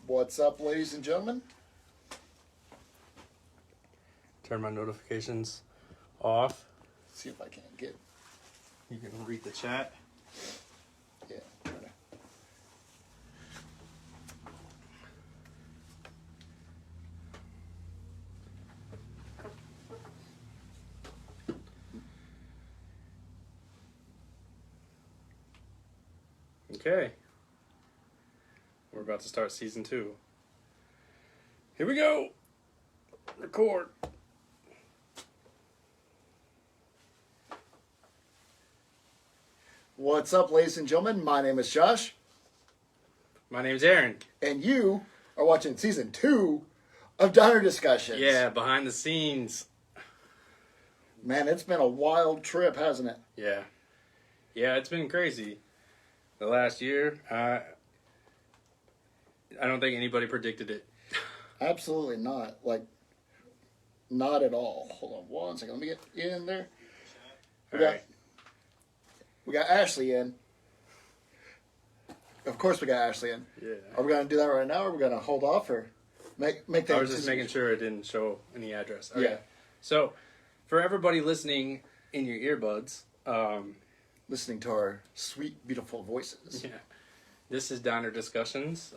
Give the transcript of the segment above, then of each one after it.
What's up, ladies and gentlemen? Turn my notifications off. See if I can get. You can read the chat. Yeah. Okay. We're about to start season 2. Here we go. Record. What's up, ladies and gentlemen? My name is Josh, My name's Aaron. and you are watching season 2 of Diner Discussions. Yeah, behind the scenes. Man, it's been a wild trip, hasn't it? Yeah. Yeah, it's been crazy. The last year, I don't think anybody predicted it. Absolutely not. Not at all. Hold on one second. Let me get in there. We got Ashley in. Of course we got Ashley in. Yeah. Are we going to do that right now, or are we going to hold off, or make that? I was just making sure it didn't show any address. Okay. Yeah. So, for everybody listening in your earbuds, Listening to our sweet, beautiful voices. yeah, this is Diner Discussions.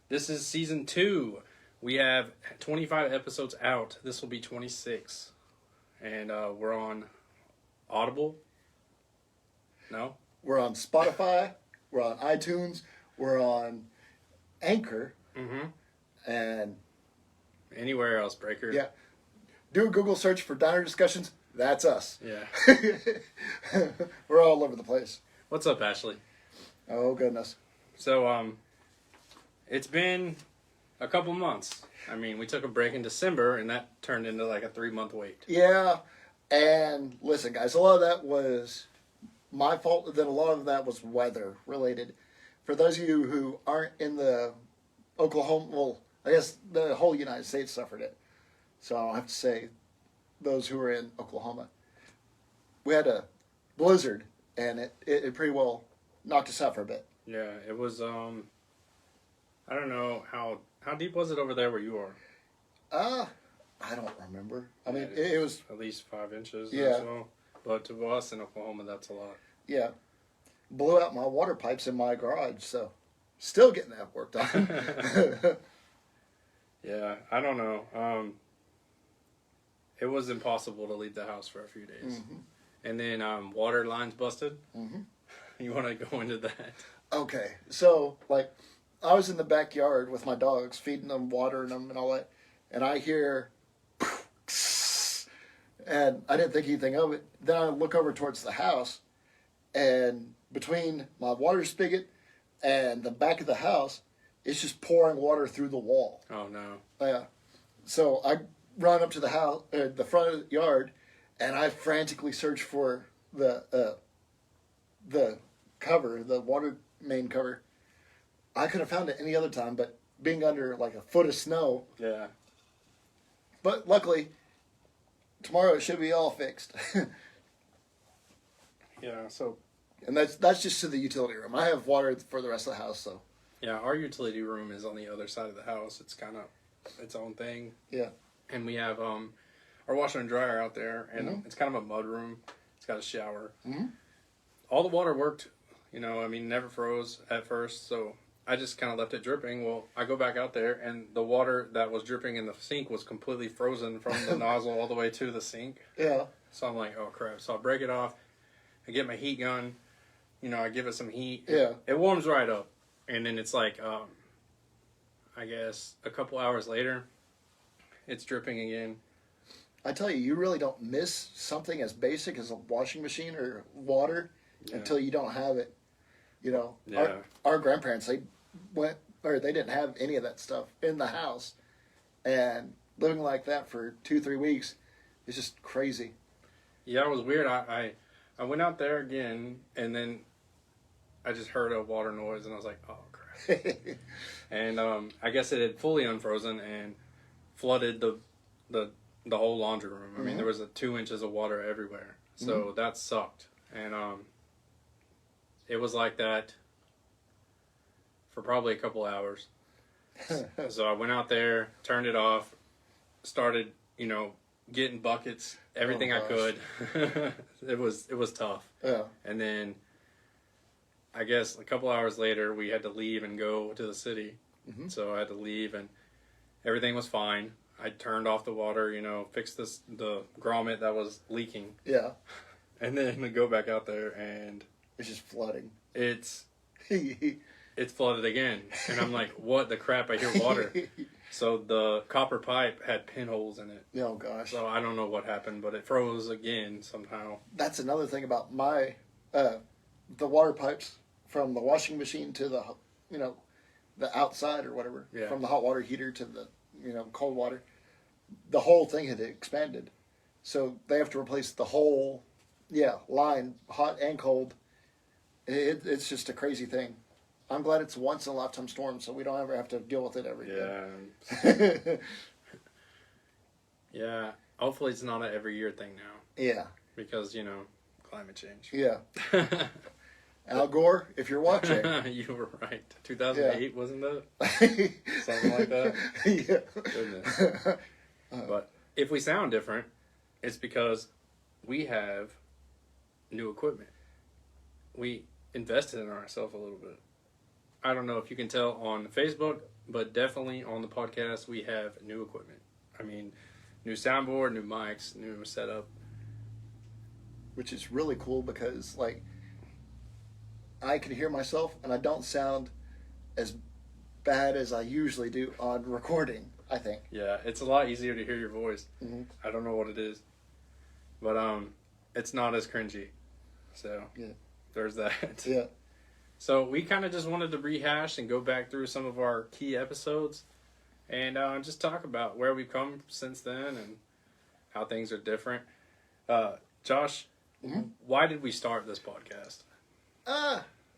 This is season 2. We have 25 episodes out. This will be 26. And we're on Audible. No? We're on Spotify. We're on iTunes. We're on Anchor. Mm-hmm. And Anywhere else, Breaker. yeah, do a Google search for Diner Discussions. That's us. Yeah. We're all over the place. What's up, Ashley? Oh, goodness. So, it's been a couple months. I mean, we took a break in December, and that turned into like a 3-month wait. Yeah. And listen, guys, a lot of that was my fault. Then a lot of that was weather related. For those of you who aren't in the Oklahoma, well, I guess the whole United States suffered it. So I don't have to say those who are in Oklahoma. We had a blizzard, and it pretty well knocked us out for a bit. Yeah, it was, I don't know, how deep was it over there where you are? I don't remember. I mean, it was... At least 5 inches Yeah. or so. But to us in Oklahoma, that's a lot. Yeah. Blew out my water pipes in my garage, so still getting that worked on. Yeah, I don't know. It was impossible to leave the house for a few days. Mm-hmm. And then water lines busted. Mm-hmm. You want to go into that? Okay, so, I was in the backyard with my dogs, feeding them, watering them, and all that, and I hear... And I didn't think anything of it. Then I look over towards the house, and between my water spigot and the back of the house, it's just pouring water through the wall. Oh, no. Yeah. So I run up to the house, the front of the yard, and I frantically search for the cover, the water main cover. I could have found it any other time, but being under like a foot of snow. Yeah. But luckily, tomorrow it should be all fixed. Yeah, so... And that's just to the utility room. I have water for the rest of the house, so. Yeah, our utility room is on the other side of the house. It's kind of its own thing. Yeah. And we have our washer and dryer out there, and Mm-hmm. it's kind of a mud room. It's got a shower. Mm-hmm. All the water worked, never froze at first, so I just kind of left it dripping. Well, I go back out there, and the water that was dripping in the sink was completely frozen from the nozzle all the way to the sink. Yeah. So I'm like, oh, crap. So I break it off. I get my heat gun. I give it some heat. Yeah. It warms right up. And then it's like, I guess, a couple hours later, it's dripping again. I tell you really don't miss something as basic as a washing machine or water until you don't have it. Yeah. Our grandparents, they didn't have any of that stuff in the house. And living like that for 2-3 weeks is just crazy. Yeah, it was weird. I went out there again, and then I just heard a water noise, and I was like, oh, crap. And I guess it had fully unfrozen and flooded the whole laundry room. I mean, there was 2 inches of water everywhere. So that sucked. And it was like that for probably a couple hours. So I went out there, turned it off, started, getting buckets, everything I could. It was tough. Yeah. And then I guess a couple hours later we had to leave and go to the city. Mm-hmm. So I had to leave and everything was fine. I turned off the water, fixed the grommet that was leaking. Yeah. And then we go back out there and It's just flooding. it's flooded again. And I'm like, what the crap? I hear water. So the copper pipe had pinholes in it. Oh gosh. So I don't know what happened, but it froze again somehow. That's another thing about my the water pipes from the washing machine to the the outside or whatever, Yeah. from the hot water heater to the cold water. The whole thing had expanded, so they have to replace the whole line, hot and cold. It's just a crazy thing. I'm glad it's a once in a lifetime storm, so we don't ever have to deal with it ever again. Yeah. Yeah. Hopefully it's not an every year thing now. Yeah. Because, climate change. Yeah. Al Gore, if you're watching. You were right. 2008, wasn't it? Something like that? Yeah. Goodness. But if we sound different, it's because we have new equipment. We invested in ourselves a little bit. I don't know if you can tell on Facebook, but definitely on the podcast, we have new equipment. I mean, new soundboard, new mics, new setup. Which is really cool because, like, I can hear myself and I don't sound as bad as I usually do on recording, I think. Yeah, it's a lot easier to hear your voice. Mm-hmm. I don't know what it is. But it's not as cringy. So, there's that. Yeah. So we kind of just wanted to rehash and go back through some of our key episodes and just talk about where we've come since then and how things are different. Josh, why did we start this podcast?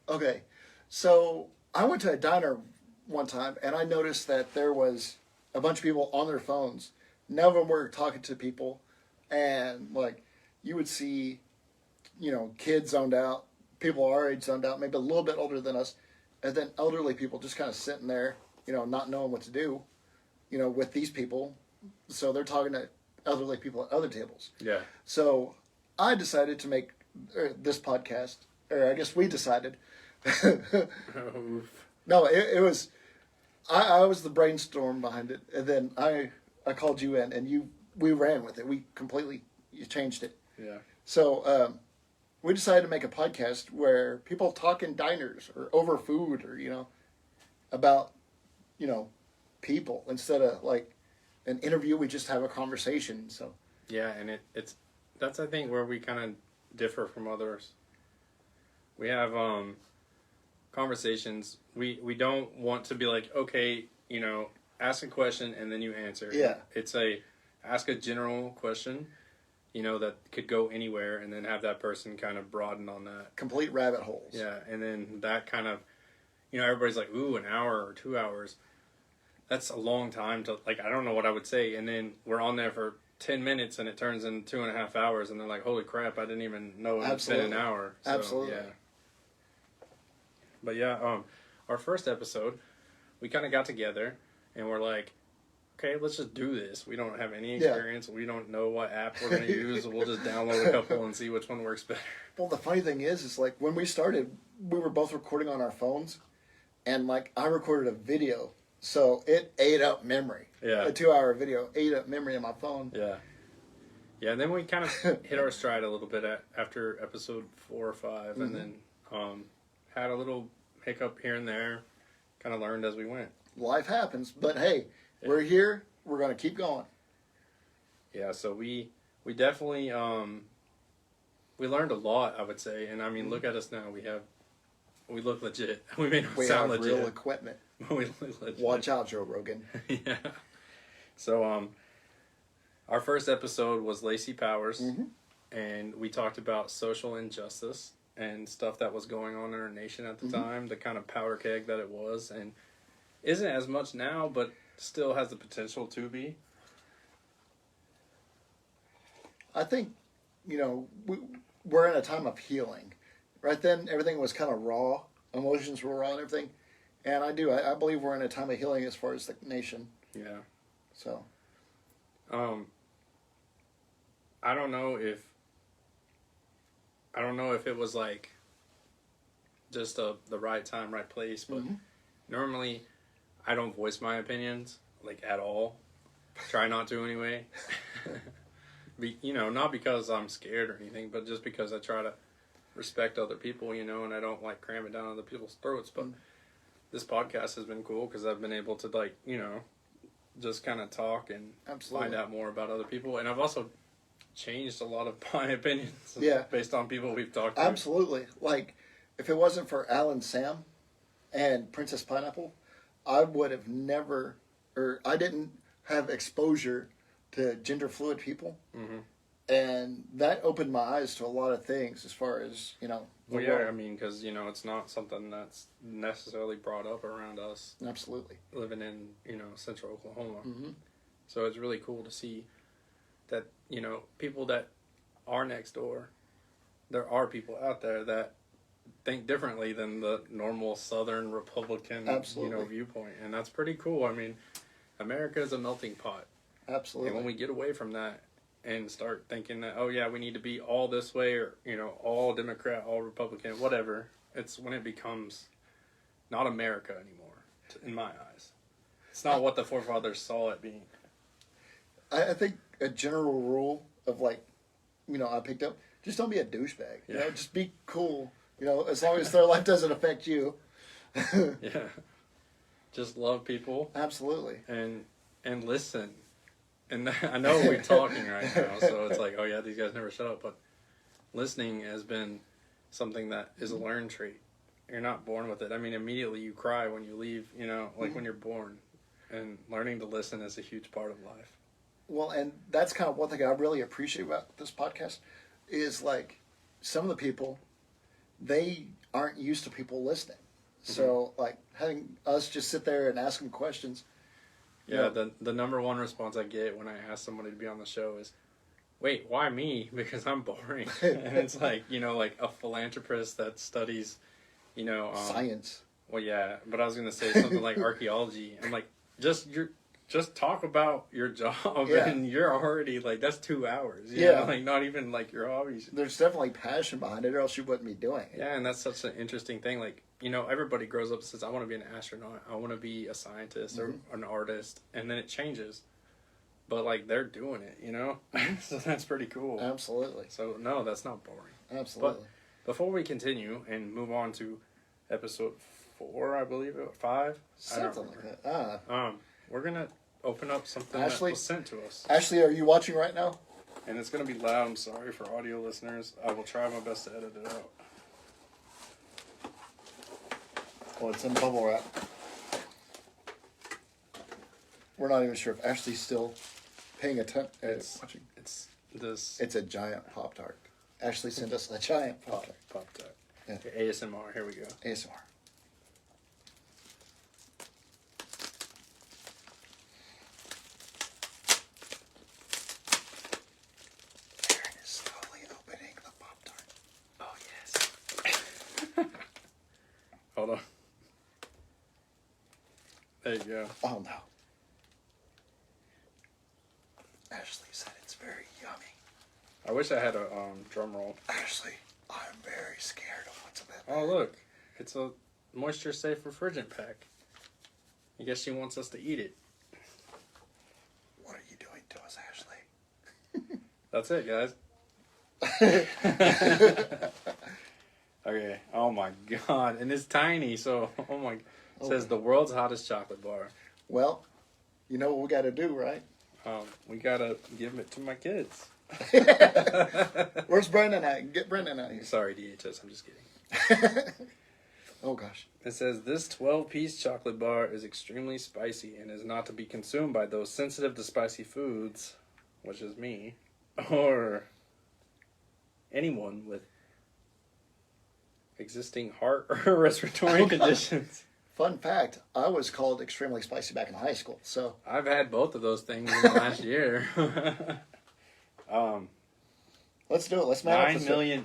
Okay. So I went to a diner one time and I noticed that there was a bunch of people on their phones. None of them were talking to people. And, like, you would see, kids zoned out. People our age zoned out, maybe a little bit older than us, and then elderly people just kind of sitting there, not knowing what to do, with these people. So they're talking to elderly people at other tables. Yeah. So I decided to make this podcast, or I guess we decided. No, it was, I was the brainstorm behind it, and then I called you in, and we ran with it. You changed it. Yeah. So, we decided to make a podcast where people talk in diners or over food or, about, people instead of like an interview. We just have a conversation. So, yeah. And that's, I think, where we kind of differ from others. We have, conversations. We don't want to be like, okay, ask a question and then you answer. Yeah. It's ask a general question, that could go anywhere, and then have that person kind of broaden on that. complete rabbit holes. Yeah, and then that kind of, everybody's like, ooh, an hour or 2 hours. That's a long time to, like, I don't know what I would say. And then we're on there for 10 minutes, and it turns into 2.5 hours, and they're like, holy crap, I didn't even know it's been an hour. So, Absolutely. Yeah. But yeah, our first episode, we kind of got together, and we're like, okay, let's just do this. We don't have any experience. We don't know what app we're going to use. We'll just download a couple and see which one works better. Well, the funny thing is like when we started, we were both recording on our phones, and like I recorded a video, so it ate up memory. Yeah. A 2-hour video ate up memory on my phone. Yeah. Yeah, and then we kind of hit our stride a little bit after episode 4 or 5, and then had a little hiccup here and there, kind of learned as we went. Life happens, but hey, we're here. We're going to keep going. Yeah, so we definitely we learned a lot, I would say, and I mean, look at us now. We look legit. We may not sound have legit. real equipment. We look legit. Watch out, Joe Rogan. Yeah. So our first episode was Lacey Powers, and we talked about social injustice and stuff that was going on in our nation at the time, the kind of powder keg that it was, and isn't as much now, but still has the potential to be. I think, we're in a time of healing. Right then, everything was kind of raw. Emotions were raw and everything. And I do. I believe we're in a time of healing as far as the nation. Yeah. So. I don't know if it was like just the right time, right place, but normally I don't voice my opinions like at all. Try not to anyway. Not because I'm scared or anything, but just because I try to respect other people, and I don't like cram it down other people's throats. But this podcast has been cool because I've been able to just kind of talk and find out more about other people. And I've also changed a lot of my opinions based on people we've talked to. Absolutely. Like, if it wasn't for Alan Sam and Princess Pineapple, I would have never, or I didn't have exposure to gender fluid people. Mm-hmm. And that opened my eyes to a lot of things as far as, Well, yeah, I mean, because, it's not something that's necessarily brought up around us. Absolutely. Living in, central Oklahoma. Mm-hmm. So it's really cool to see that, people that are next door, there are people out there that think differently than the normal Southern Republican, viewpoint. And that's pretty cool. I mean, America is a melting pot. Absolutely. And when we get away from that and start thinking that, we need to be all this way or, all Democrat, all Republican, whatever, it's when it becomes not America anymore, in my eyes. It's not what the forefathers saw it being. I think a general rule of I picked up, just don't be a douchebag. Yeah. Just be cool. As long as their life doesn't affect you. Yeah. Just love people. Absolutely. And listen. And I know we're talking right now, so it's like, these guys never shut up. But listening has been something that is a learned trait. You're not born with it. I mean, immediately you cry when you leave, when you're born. And learning to listen is a huge part of life. Well, and that's kind of one thing I really appreciate about this podcast is some of the people, they aren't used to people listening. Mm-hmm. So having us just sit there and ask them questions. Yeah, the number one response I get when I ask somebody to be on the show is, wait, why me? Because I'm boring. And it's like a philanthropist that studies, science. Well, yeah, but I was going to say something like archaeology. I'm like, just talk about your job and you're already that's 2 hours. You know? Not even your hobbies. There's definitely passion behind it or else you wouldn't be doing it. Yeah, and that's such an interesting thing. Everybody grows up and says, I want to be an astronaut. I want to be a scientist or an artist. And then it changes. But they're doing it, So that's pretty cool. Absolutely. So no, that's not boring. Absolutely. But before we continue and move on to episode 4, I believe it, 5? Something like that. We're going to open up something that was sent to us. Ashley, are you watching right now? And it's going to be loud. I'm sorry for audio listeners. I will try my best to edit it out. Well, it's in bubble wrap. We're not even sure if Ashley's still paying attention. Watching. It's a giant Pop-Tart. Ashley sent us a giant Pop-Tart. Pop-Tart. Yeah. Okay, ASMR. Here we go. ASMR. Hold on. There you go. Oh no. Ashley said it's very yummy. I wish I had a drum roll. Ashley, I'm very scared of what's about. Oh look, it's a moisture safe refrigerant pack. I guess she wants us to eat it. What are you doing to us, Ashley? That's it, guys. Okay. Oh my God, and it's tiny. So, it says the world's hottest chocolate bar. Well, you know what we got to do, right? We gotta give it to my kids. Where's Brendan at? Get Brendan out here. Sorry, DHS. I'm just kidding. Oh gosh. It says this 12-piece chocolate bar is extremely spicy and is not to be consumed by those sensitive to spicy foods, which is me, or anyone with existing heart or respiratory conditions. Fun fact, I was called extremely spicy back in high school, so... I've had both of those things in the last year. Let's do it. Let's man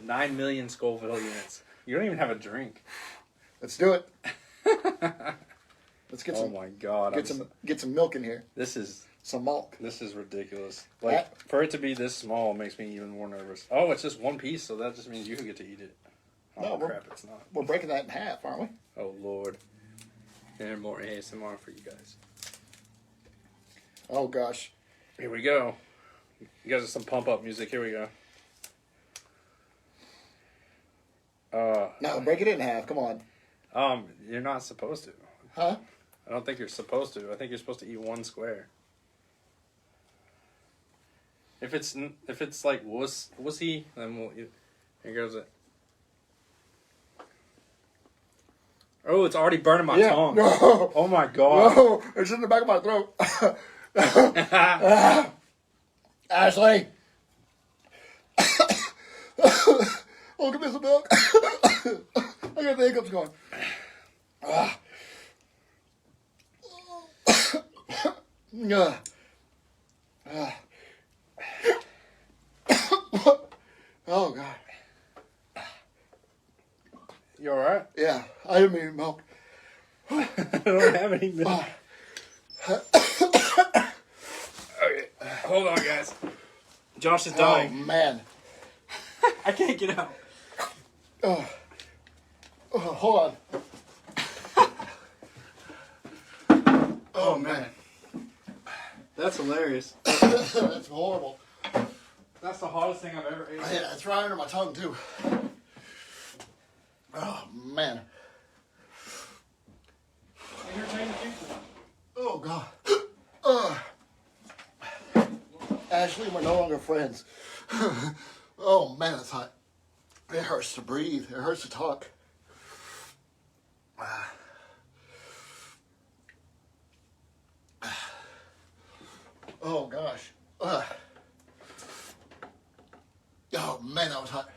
9 million Scoville units. You don't even have a drink. Let's do it. Let's get Oh some. my god! Get some milk in here. This is Some milk. ridiculous. Like for it to be this small makes me even more nervous. Oh, it's just one piece, so that just means you can get to eat it. Oh No, crap! It's not. We're breaking that in half, aren't we? Oh lord! And more ASMR for you guys. Oh gosh. Here we go. You guys have some pump up music. Here we go. No, break it in half. Come on. You're not supposed to. Huh? I don't think you're supposed to. I think you're supposed to eat one square. If it's like wussy, then we'll eat. Here goes it. Oh, it's already burning my tongue. No. Oh my god. No. It's in the back of my throat. Ashley. Oh, give me some milk. I got the hiccups going. Oh god. You alright? Yeah, I didn't mean milk. I don't have any milk. Okay, hold on, guys. Josh is Oh dying. man. I can't get out. Hold on. Oh man. That's hilarious. That's horrible. That's the hottest thing I've ever ate. Yeah, it's right under my tongue too. Oh man. Oh god. Ashley, we're no longer friends. Oh man, it's hot. It hurts to breathe. It hurts to talk. Oh gosh. Oh man, that was hot.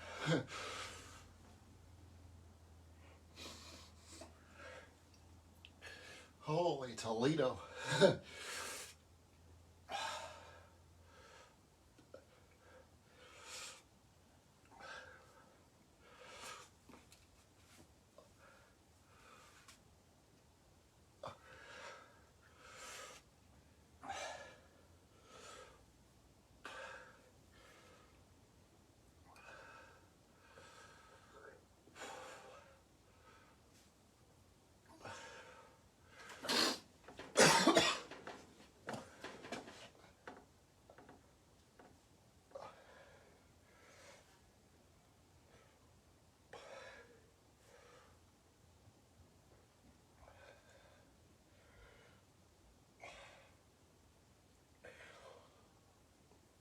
Holy Toledo.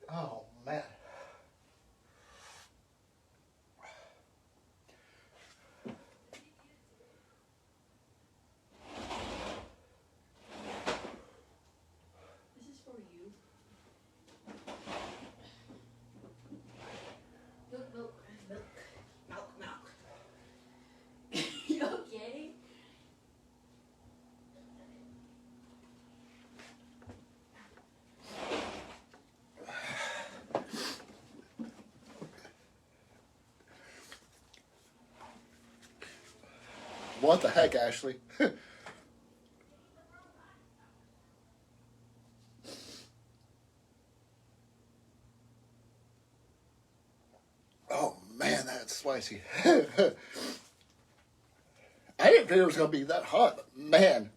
Oh man. This is for you. Milk. You okay? What the heck, Ashley? Oh man, that's spicy. I didn't think it was going to be that hot, but man.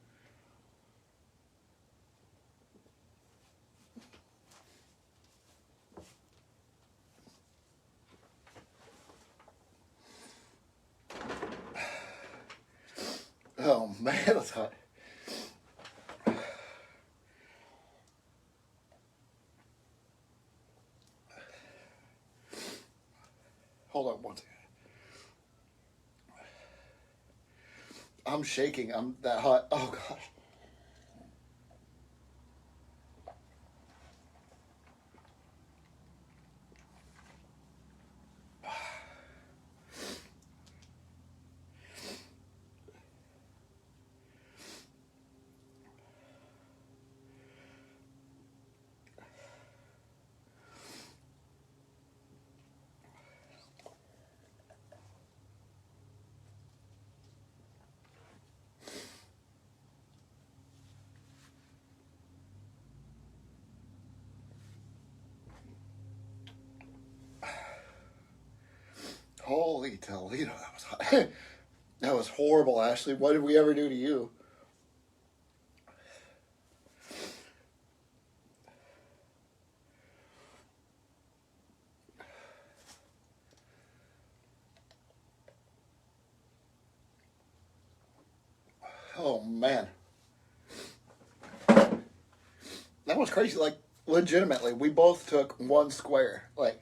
Oh man, that's hot. Hold on one second. I'm shaking. I'm that hot. Oh gosh. Holy Toledo, that was hot. That was horrible, Ashley. What did we ever do to you? Oh, man. That was crazy. Like, legitimately, we both took one square. Like,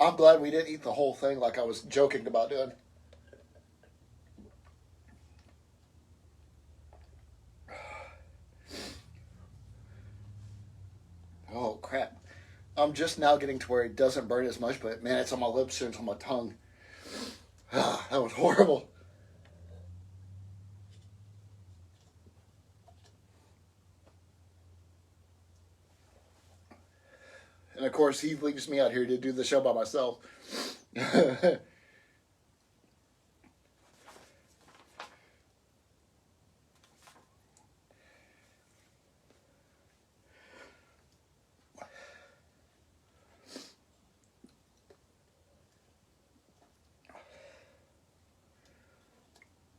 I'm glad we didn't eat the whole thing like I was joking about doing. Oh, crap. I'm just now getting to where it doesn't burn as much, but man, it's on my lips and it's on my tongue. That was horrible. And of course, he leaves me out here to do the show by myself.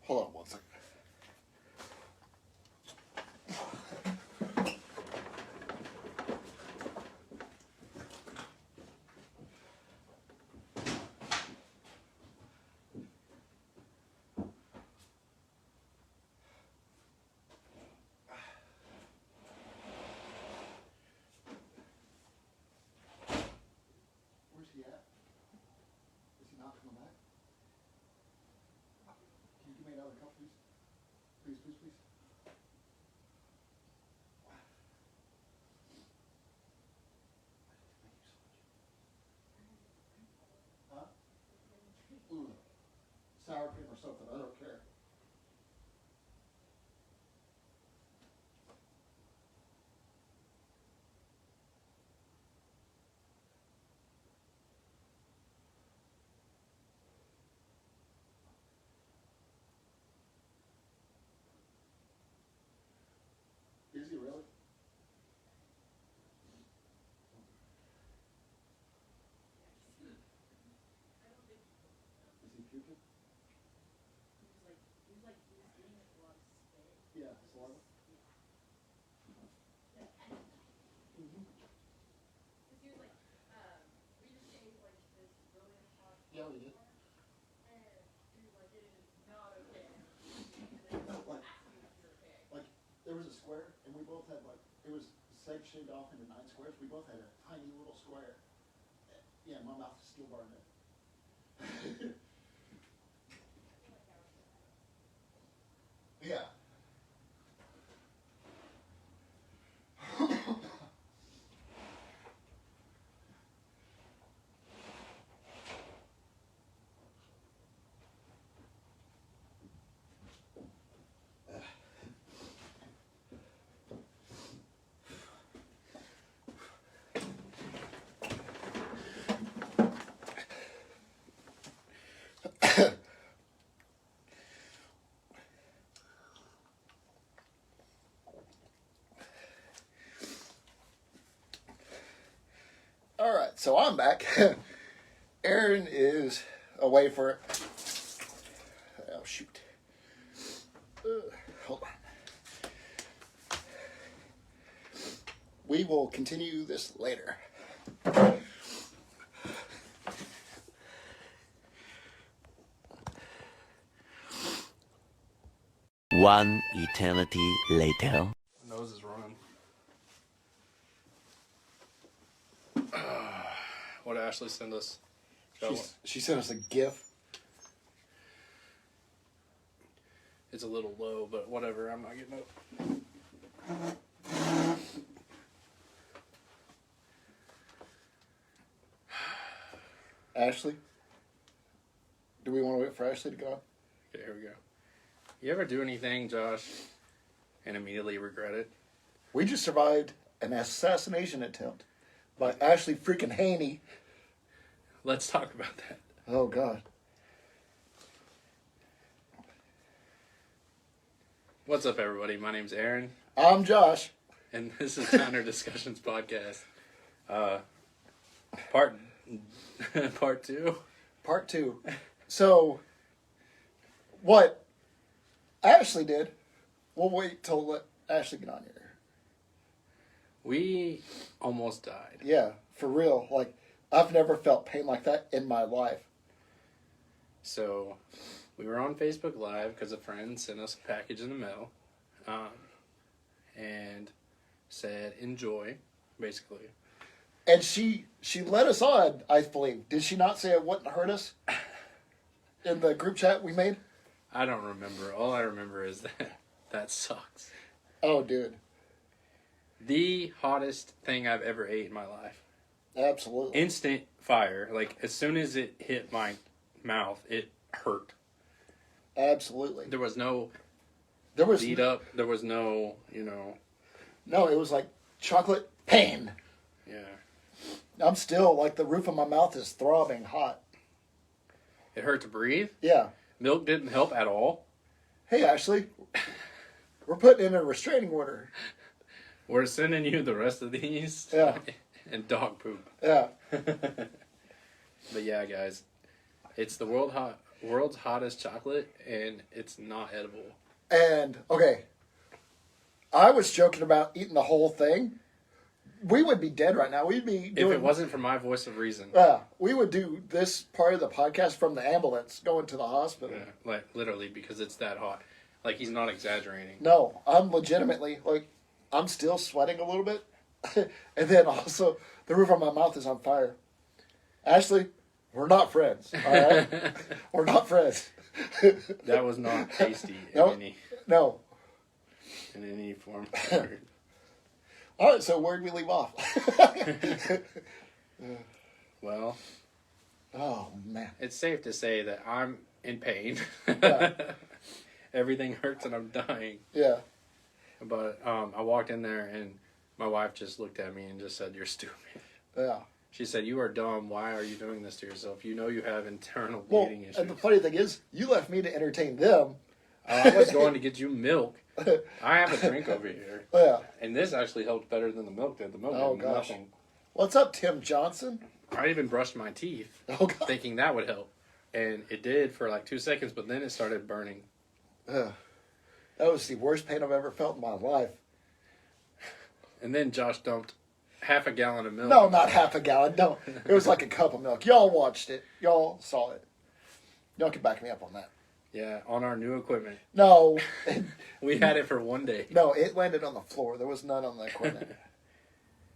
Hold on one second. Where's he at? Is he not coming back? Can you give me another cup, please? Please, please, please. Huh? Ooh, sour cream or something. I don't care. Is he really? Is he puking? Yeah, saliva. Yeah, we did. Like, there was a square, and we both had, like, it was shaved off into 9 squares. We both had a tiny little square. Yeah, my mouth is still burning. Yeah. All right, so I'm back. Aaron is away for it. Oh, shoot. Hold on. We will continue this later. One eternity later. My nose is running. What did Ashley send us? She sent us a GIF. It's a little low, but whatever. I'm not getting up. Ashley? Do we want to wait for Ashley to go on? Okay, here we go. You ever do anything, Josh, and immediately regret it? We just survived an assassination attempt by Ashley freaking Haney. Let's talk about that. Oh, God. What's up, everybody? My name's Aaron, I'm Josh. and this is Counter Discussions Podcast. Part 2. Part 2. So, what Ashley did, we'll wait till let Ashley get on here. We almost died. Yeah, for real. Like, I've never felt pain like that in my life. So, we were on Facebook Live because a friend sent us a package in the mail, and said enjoy, basically. And she let us on, I believe. Did she not say it wouldn't hurt us in the group chat we made? I don't remember. All I remember is that sucks. Oh, dude. The hottest thing I've ever ate in my life. Absolutely. Instant fire. Like, as soon as it hit my mouth, it hurt. Absolutely. There was no There was lead up. There was no, no, it was like chocolate pain. yeah. I'm still, like, the roof of my mouth is throbbing hot. It hurt to breathe. Yeah. Milk didn't help at all. Hey, Ashley, we're putting in a restraining order. We're sending you the rest of these. Yeah. And dog poop. Yeah. But yeah, guys, it's the world's hottest chocolate, and it's not edible. And, okay, I was joking about eating the whole thing. We would be dead right now. We'd be doing... If it wasn't for my voice of reason. Yeah, we would do this part of the podcast from the ambulance going to the hospital. Yeah, like, literally, because it's that hot. Like, he's not exaggerating. No, I'm legitimately, like, I'm still sweating a little bit. And then also, the roof of my mouth is on fire. Ashley, we're not friends, all right? We're not friends. That was not tasty No. No. in any form. All right, so where'd we leave off? Well, Oh, man. it's safe to say that I'm in pain. Yeah. Everything hurts and I'm dying. Yeah. But I walked in there and my wife just looked at me and just said, "You're stupid." Yeah. She said, "You are dumb. Why are you doing this to yourself? You know you have internal Well, bleeding issues." and the funny thing is, you left me to entertain them. I was going to get you milk. I have a drink over here. Yeah. And this actually helped better than the milk did. The milk Oh, did gosh. nothing. What's up, Tim Johnson? I even brushed my teeth Oh, God. thinking that would help. And it did for like 2 seconds, but then it started burning. Ugh. That was the worst pain I've ever felt in my life. And then Josh dumped half a gallon of milk. No, not half a gallon. No, it was like a cup of milk. Y'all watched it. Y'all saw it. Y'all can back me up on that. Yeah, on our new equipment. No, We had it for 1 day. no, it landed on the floor. There was none on the equipment.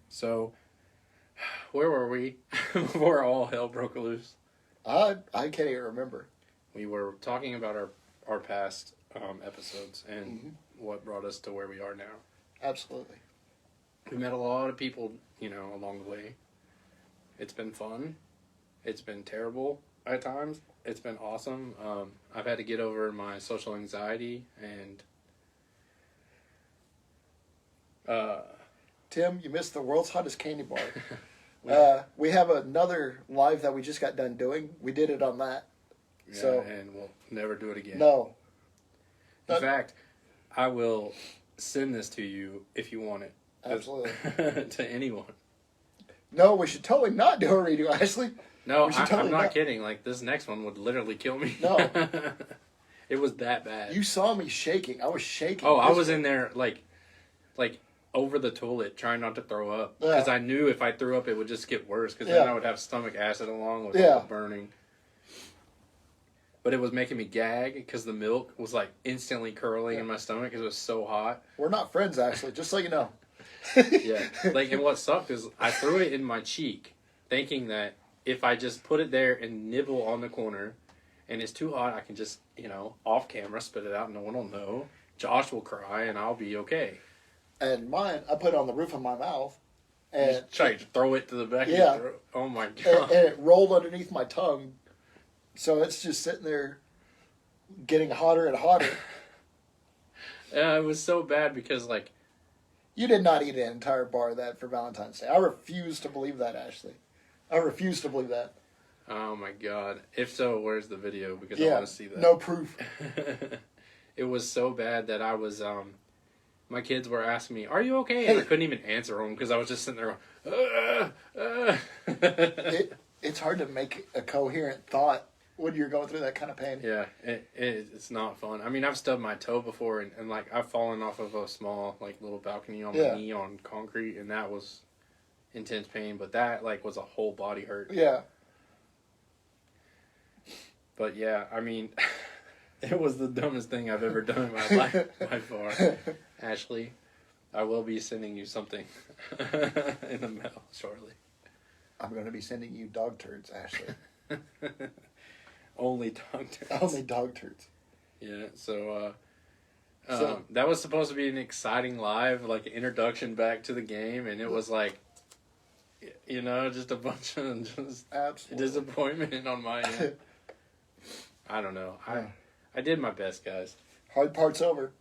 So, where were we before all hell broke loose? I can't even remember. We were talking about our past episodes and what brought us to where we are now. Absolutely. We met a lot of people, along the way. It's been fun. It's been terrible at times. It's been awesome. I've had to get over my social anxiety and Tim, you missed the world's hottest candy bar. We have another live that we just got done doing. We did it on that. yeah, So- and we'll never do it again. No. In fact, I will send this to you if you want it. Absolutely. To anyone. No, we should totally not do a redo, Ashley. No, We should I'm totally not not. kidding. Like, this next one would literally kill me. No. It was that bad. You saw me shaking. I was shaking. Oh, I was in there, like over the toilet trying not to throw up. Because Yeah. I knew if I threw up, it would just get worse. Because Yeah. then I would have stomach acid along with all Yeah. the burning. But it was making me gag because the milk was, like, instantly curling in my stomach because it was so hot. We're not friends, Ashley, just so you know. Yeah. Like, and what sucked is I threw it in my cheek thinking that if I just put it there and nibble on the corner and it's too hot, I can just, off camera spit it out and no one will know. Josh will cry and I'll be okay. And mine, I put it on the roof of my mouth. And Just try to throw it to the back Yeah. of your throat. Oh my and god. it rolled underneath my tongue. So it's just sitting there getting hotter and hotter. Yeah, it was so bad because, like, You did not eat an entire bar of that for Valentine's Day. I refuse to believe that, Ashley. I refuse to believe that. oh my god. If so, where's the video? Because I Yeah, want to see that. no proof. It was so bad that I was, my kids were asking me, "Are you okay?" And I couldn't even answer them because I was just sitting there going, it's hard to make a coherent thought when you're going through that kind of pain. Yeah, it's not fun. I mean, I've stubbed my toe before, and like I've fallen off of a small like little balcony on my knee on concrete, and that was intense pain. But that like was a whole body hurt. Yeah. But yeah, I mean, it was the dumbest thing I've ever done in my life by far. Ashley, I will be sending you something in the mail shortly. I'm going to be sending you dog turds, Ashley. Only dog turds. Only dog turds. Yeah, so that was supposed to be an exciting live, like, introduction back to the game, and it was like, you know, just a bunch of just disappointment on my end. I don't know. I did my best, guys. Hard part's over.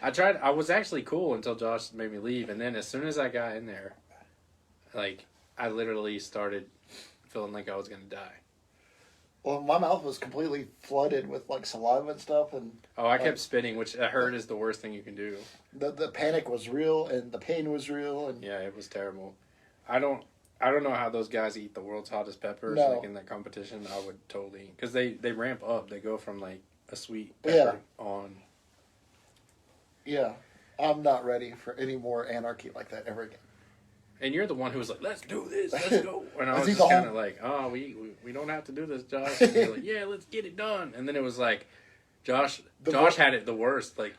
I was actually cool until Josh made me leave, and then as soon as I got in there, like, I literally started feeling like I was going to die. Well, my mouth was completely flooded with, like, saliva and stuff. And I kept spitting, which I heard is the worst thing you can do. The panic was real, and the pain was real. And yeah, it was terrible. I don't know how those guys eat the world's hottest peppers, like, in that competition. I would totally... Because they ramp up. They go from, like, a sweet pepper on... Yeah. I'm not ready for any more anarchy like that ever again. And you're the one who was like, let's do this, let's go. And I was just kind of like, oh, we don't have to do this, Josh. And you're like, yeah, let's get it done. And then it was like, Josh had it the worst. Like,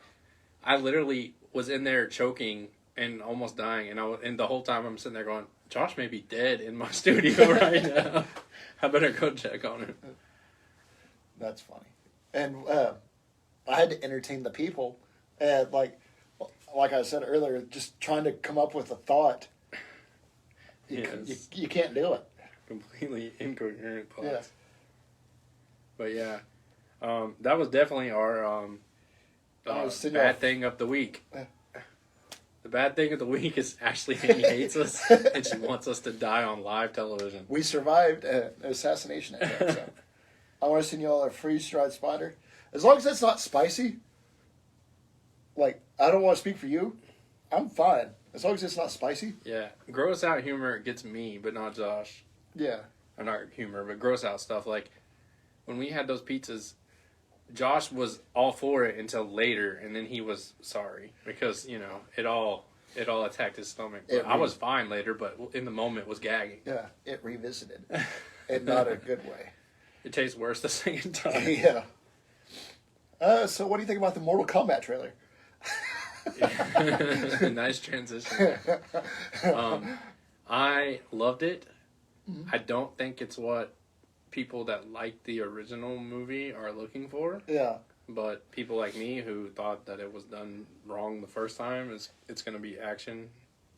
I literally was in there choking and almost dying. And the whole time I'm sitting there going, Josh may be dead in my studio right now. I better go check on him. That's funny. And I had to entertain the people. And like I said earlier, just trying to come up with a thought. You can't do it. Completely incoherent thoughts. Yeah. But yeah, that was definitely our bad thing of the week. Yeah. The bad thing of the week is Ashley hates us and she wants us to die on live television. We survived an assassination attack. So I want to send you all a freeze-dried spider. As long as it's not spicy, like, I don't want to speak for you, I'm fine. As long as it's not spicy. Yeah. Gross out humor gets me, but not Josh. Yeah. Or not humor, but gross out stuff. Like, when we had those pizzas, Josh was all for it until later, and then he was sorry. Because, you know, it all attacked his stomach. I was fine later, but in the moment was gagging. Yeah. It revisited. In not a good way. It tastes worse the second time. Yeah. So what do you think about the Mortal Kombat trailer? Nice transition. I loved it. I don't think it's what people that like the original movie are looking for. Yeah. But people like me who thought that it was done wrong the first time, it's going to be action.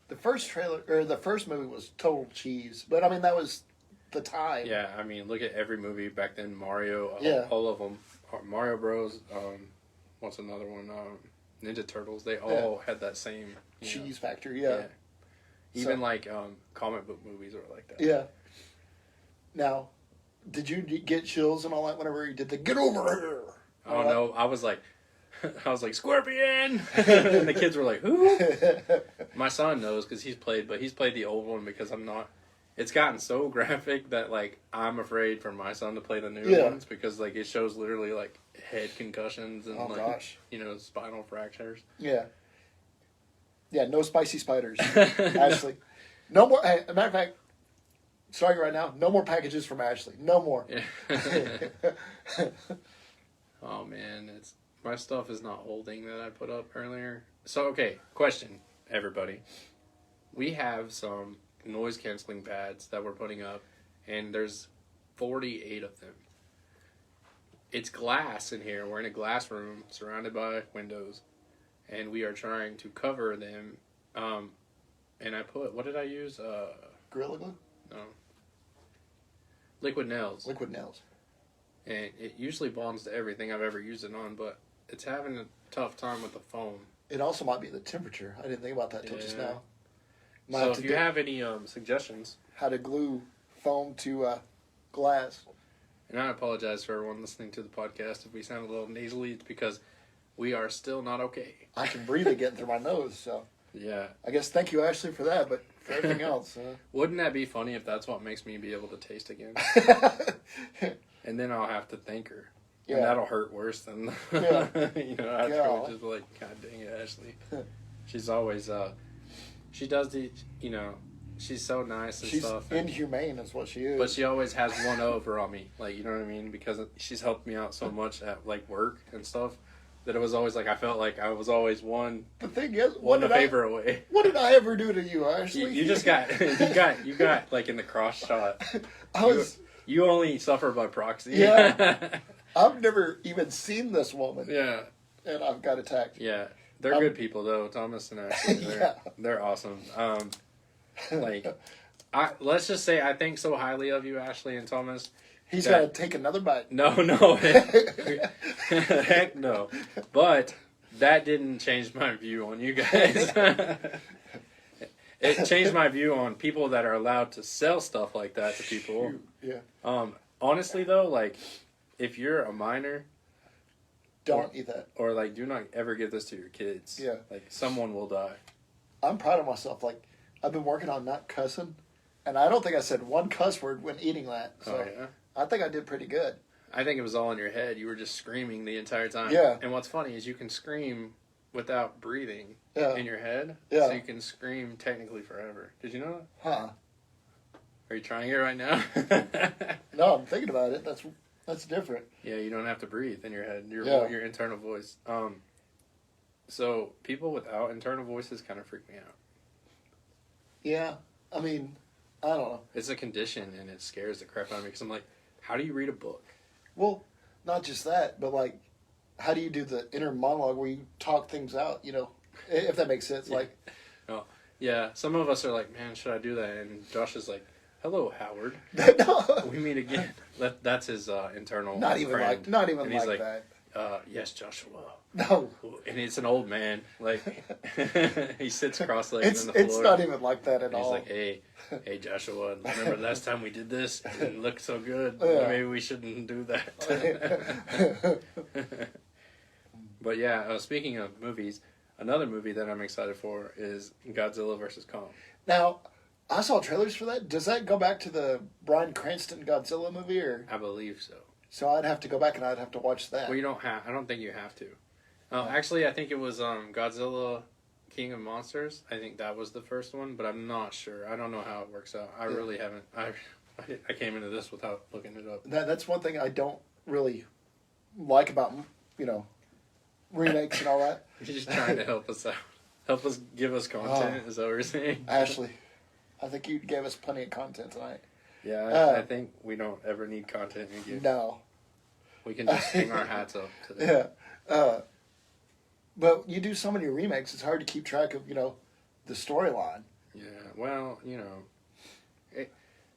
The first trailer, or the first movie was total cheese. But, I mean, that was the time. Yeah, I mean, look at every movie back then. Mario, Yeah. all of them. Mario Bros. What's another one? Ninja Turtles. They all had that same cheese factor. Yeah. Even like comic book movies were like that. Yeah. Now, did you get chills and all that whenever you did the "get over here"? Oh no, I was like Scorpion, and the kids were like, "Who?" My son knows because he's played the old one because I'm not. It's gotten so graphic that like I'm afraid for my son to play the new ones because like it shows literally like head concussions and spinal fractures. Yeah. Yeah, no spicy spiders. Ashley. No more. As a matter of fact, starting right now, no more packages from Ashley. No more. Yeah. Oh man, my stuff is not holding that I put up earlier. So okay, question, everybody. We have some noise canceling pads that we're putting up, and there's 48 of them. It's glass in here. We're in a glass room surrounded by windows, and we are trying to cover them. And I put, what did I use? Gorilla Glue? No. Liquid nails. Liquid nails. And it usually bonds to everything I've ever used it on, but it's having a tough time with the foam. It also might be the temperature. I didn't think about that till just now. So if you have any suggestions. How to glue foam to glass. And I apologize for everyone listening to the podcast if we sound a little nasally. It's because we are still not okay. I can breathe it getting through my nose, so. Yeah. I guess thank you, Ashley, for that. But for everything else. Wouldn't that be funny if that's what makes me be able to taste again? And then I'll have to thank her. Yeah. And that'll hurt worse than, Yeah. you know, after God. just like, God dang it, Ashley. She's always, she does the, you know, she's so nice and She's stuff. inhumane is what she is. But she always has one over on me. Like, you know what I mean? Because she's helped me out so much at, like, work and stuff that it was always like, I felt like I was always one the thing is, a favor away. what did I ever do to you, Ashley? You just got, you got, like, in the cross shot. You only suffer by proxy. Yeah. I've never even seen this woman. Yeah. And I've got attacked. Yeah. They're good people, though. Thomas and Ashley. They're awesome. Like, let's just say I think so highly of you, Ashley and Thomas. He's got to take another bite. No. Heck no. But that didn't change my view on you guys. It changed my view on people that are allowed to sell stuff like that to people. Yeah. Honestly, though, like, if you're a minor, don't eat that. Or, like, do not ever give this to your kids. Yeah. Like, someone will die. I'm proud of myself. Like, I've been working on not cussing, and I don't think I said one cuss word when eating that. So Oh, yeah? I think I did pretty good. I think it was all in your head. You were just screaming the entire time. Yeah. And what's funny is you can scream without breathing in your head. Yeah. So you can scream technically forever. Did you know that? Huh. Are you trying it right now? No, I'm thinking about it. That's different. Yeah, you don't have to breathe in your head. Your internal voice. So people without internal voices kind of freak me out. Yeah. I mean, I don't know. It's a condition and it scares the crap out of me because I'm like, how do you read a book? Well, not just that, but like, how do you do the inner monologue where you talk things out, you know, if that makes sense? Like, yeah, some of us are like, man, should I do that? And Josh is like, hello, Howard. no. We meet again. That's his internal Not even friend. like And he's like that. Yes, Joshua. No. And it's an old man. Like, he sits cross-legged on the floor. It's not even like that at He's all. like, hey, Joshua, remember last time we did this? It didn't look so good. Yeah. Maybe we shouldn't do that. But yeah, speaking of movies, another movie that I'm excited for is Godzilla vs. Kong. Now, I saw trailers for that. Does that go back to the Bryan Cranston Godzilla movie, or? I believe so. So I'd have to go back and I'd have to watch that. Well, you don't have. I don't think you have to. Actually, I think it was Godzilla King of Monsters. I think that was the first one, but I'm not sure. I don't know how it works out. I really haven't. I came into this without looking it up. That's one thing I don't really like about, you know, remakes and all that. You're just trying to help us out. Help us give us content, is that what you're saying? Ashley, I think you gave us plenty of content tonight. Yeah, I think we don't ever need content again. No. We can just hang our hats up today. Yeah. But you do so many remakes, it's hard to keep track of, you know, the storyline. Yeah, well, you know,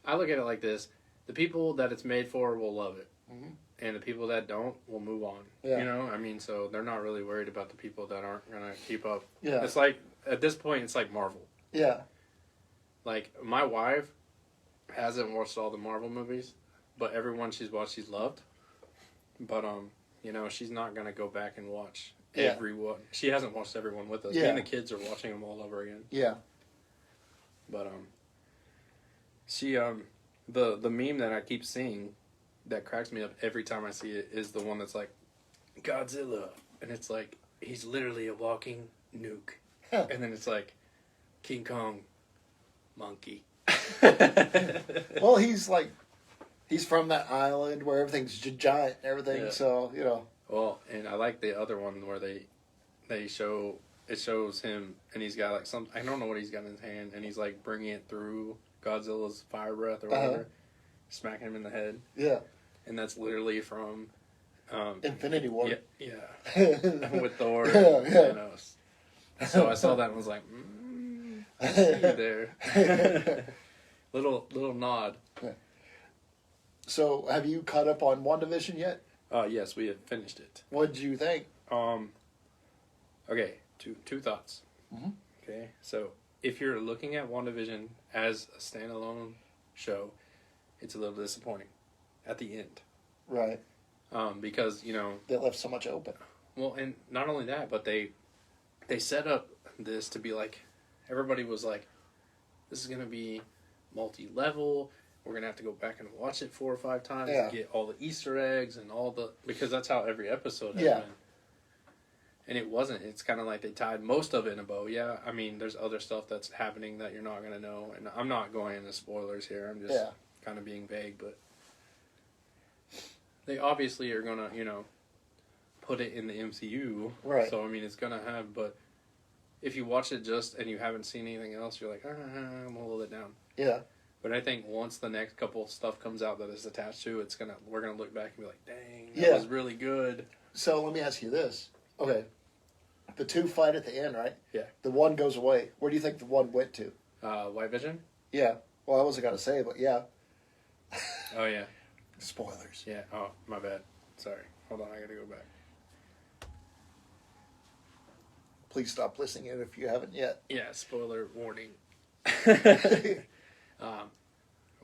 I look at it like this. The people that it's made for will love it. Mm-hmm. And the people that don't will move on. Yeah. You know, I mean, so they're not really worried about the people that aren't going to keep up. Yeah. It's like, at this point, it's like Marvel. Yeah. Like, my wife hasn't watched all the Marvel movies, but everyone she's watched, she's loved. But, you know, she's not going to go back and watch everyone. She hasn't watched everyone with us. Me and the kids are watching them all over again. Yeah. But, she, the meme that I keep seeing that cracks me up every time I see it is the one that's like, Godzilla. And it's like, he's literally a walking nuke. And then it's like, King Kong, monkey. Well, he's from that island where everything's giant and everything, so, you know. Well, and I like the other one where it shows him, and he's got like I don't know what he's got in his hand, and he's like bringing it through Godzilla's fire breath or whatever, smacking him in the head. Yeah. And that's literally from Infinity War. Yeah. With Thor and Thanos. So I saw that and was like, I see you there. little nod. So, have you caught up on WandaVision yet? Yes, we have finished it. What did you think? Okay, two thoughts. Mm-hmm. Okay, so if you're looking at WandaVision as a standalone show, it's a little disappointing at the end. Right. Because, you know... They left so much open. Well, and not only that, but they set up this to be like... Everybody was like, this is going to be multi-level. We're going to have to go back and watch it 4 or 5 times Yeah. to get all the Easter eggs and all the... Because that's how every episode has Yeah. been. And it wasn't. It's kind of like they tied most of it in a bow. Yeah, I mean, there's other stuff that's happening that you're not going to know. And I'm not going into spoilers here. I'm just kind of being vague. But they obviously are going to, you know, put it in the MCU. Right. So, I mean, it's going to have... But if you watch it just and you haven't seen anything else, you're like, I'm a little bit down. Yeah. But I think once the next couple of stuff comes out that is attached to, we're gonna look back and be like, dang, that was really good. So let me ask you this. Okay. The 2 fight at the end, right? Yeah. The one goes away. Where do you think the one went to? White Vision? Yeah. Well, I wasn't going to say, but yeah. Oh, yeah. Spoilers. Yeah. Oh, my bad. Sorry. Hold on, I gotta go back. Please stop listening if you haven't yet. Yeah, spoiler warning.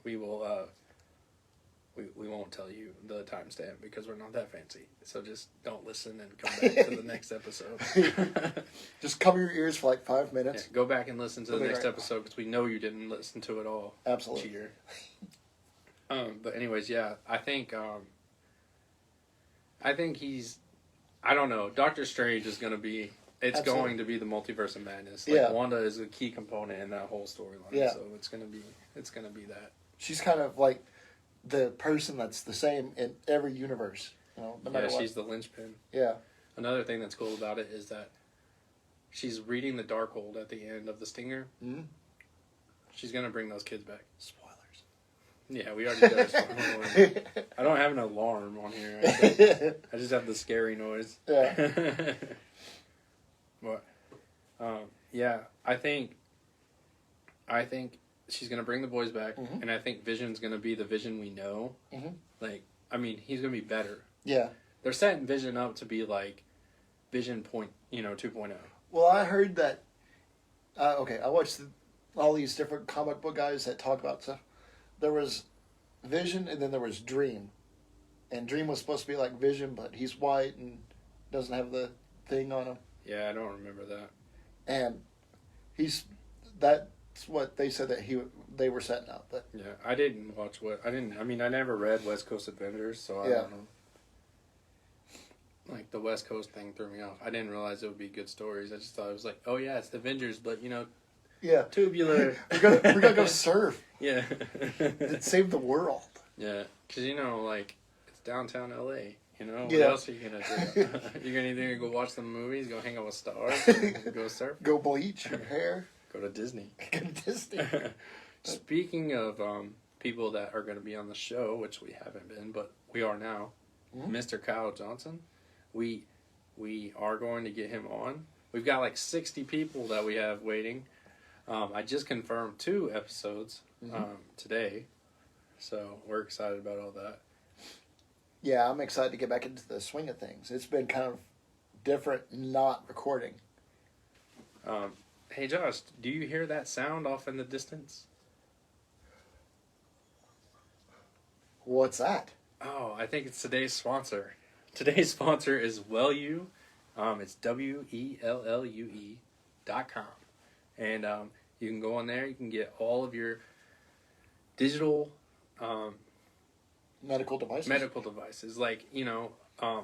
We will, we won't tell you the timestamp because we're not that fancy. So just don't listen and come back to the next episode. Just cover your ears for like 5 minutes. Yeah, go back and listen to the We'll be next right episode because we know you didn't listen to it all. Absolutely. Cheater. But anyways, yeah, I think he's, I don't know, Doctor Strange is going to be, it's Absolutely. going to be the multiverse of madness. Like, Yeah. Wanda is a key component in that whole storyline. Yeah. So it's going to be that. She's kind of like the person that's the same in every universe. You know, no matter Yeah, what. she's the linchpin. Yeah. Another thing that's cool about it is that she's reading the Darkhold at the end of the Stinger. Mm-hmm. She's going to bring those kids back. Spoilers. Yeah, we already did a spoiler warning. I don't have an alarm on here. I just have the scary noise. Yeah. What? Yeah, I think she's gonna bring the boys back, Mhm. and I think Vision's gonna be the Vision we know. Mhm. Like, I mean, he's gonna be better. Yeah. They're setting Vision up to be like Vision 2.0. Well, I heard that. Okay, I watched all these different comic book guys that talk about stuff. There was Vision, and then there was Dream, and Dream was supposed to be like Vision, but he's white and doesn't have the thing on him, Yeah, I don't remember that. and that's what they said that they were setting up. But Yeah, I didn't watch I never read West Coast Adventures, so I Yeah. don't know. Like, the West Coast thing threw me off. I didn't realize it would be good stories. I just thought it was like, oh yeah, it's the Avengers, but yeah, tubular. we're gonna go surf Yeah. and save the world. Yeah, because like, it's downtown LA. What Yeah. else are you gonna do? You're gonna either go watch some movies, go hang out with stars, go surf, Go bleach your hair. go to Disney. Go to Disney. Speaking of people that are going to be on the show, which we haven't been, but we are now, Mr. Kyle Johnson. We are going to get him on. We've got like 60 people that we have waiting. I just confirmed 2 episodes today, so we're excited about all that. Yeah, I'm excited to get back into the swing of things. It's been kind of different not recording. Hey Josh, do you hear that sound off in the distance? What's that? Oh, I think it's today's sponsor. Today's sponsor is WellU. It's WELLUE.com. And you can go on there, you can get all of your digital Medical devices. like,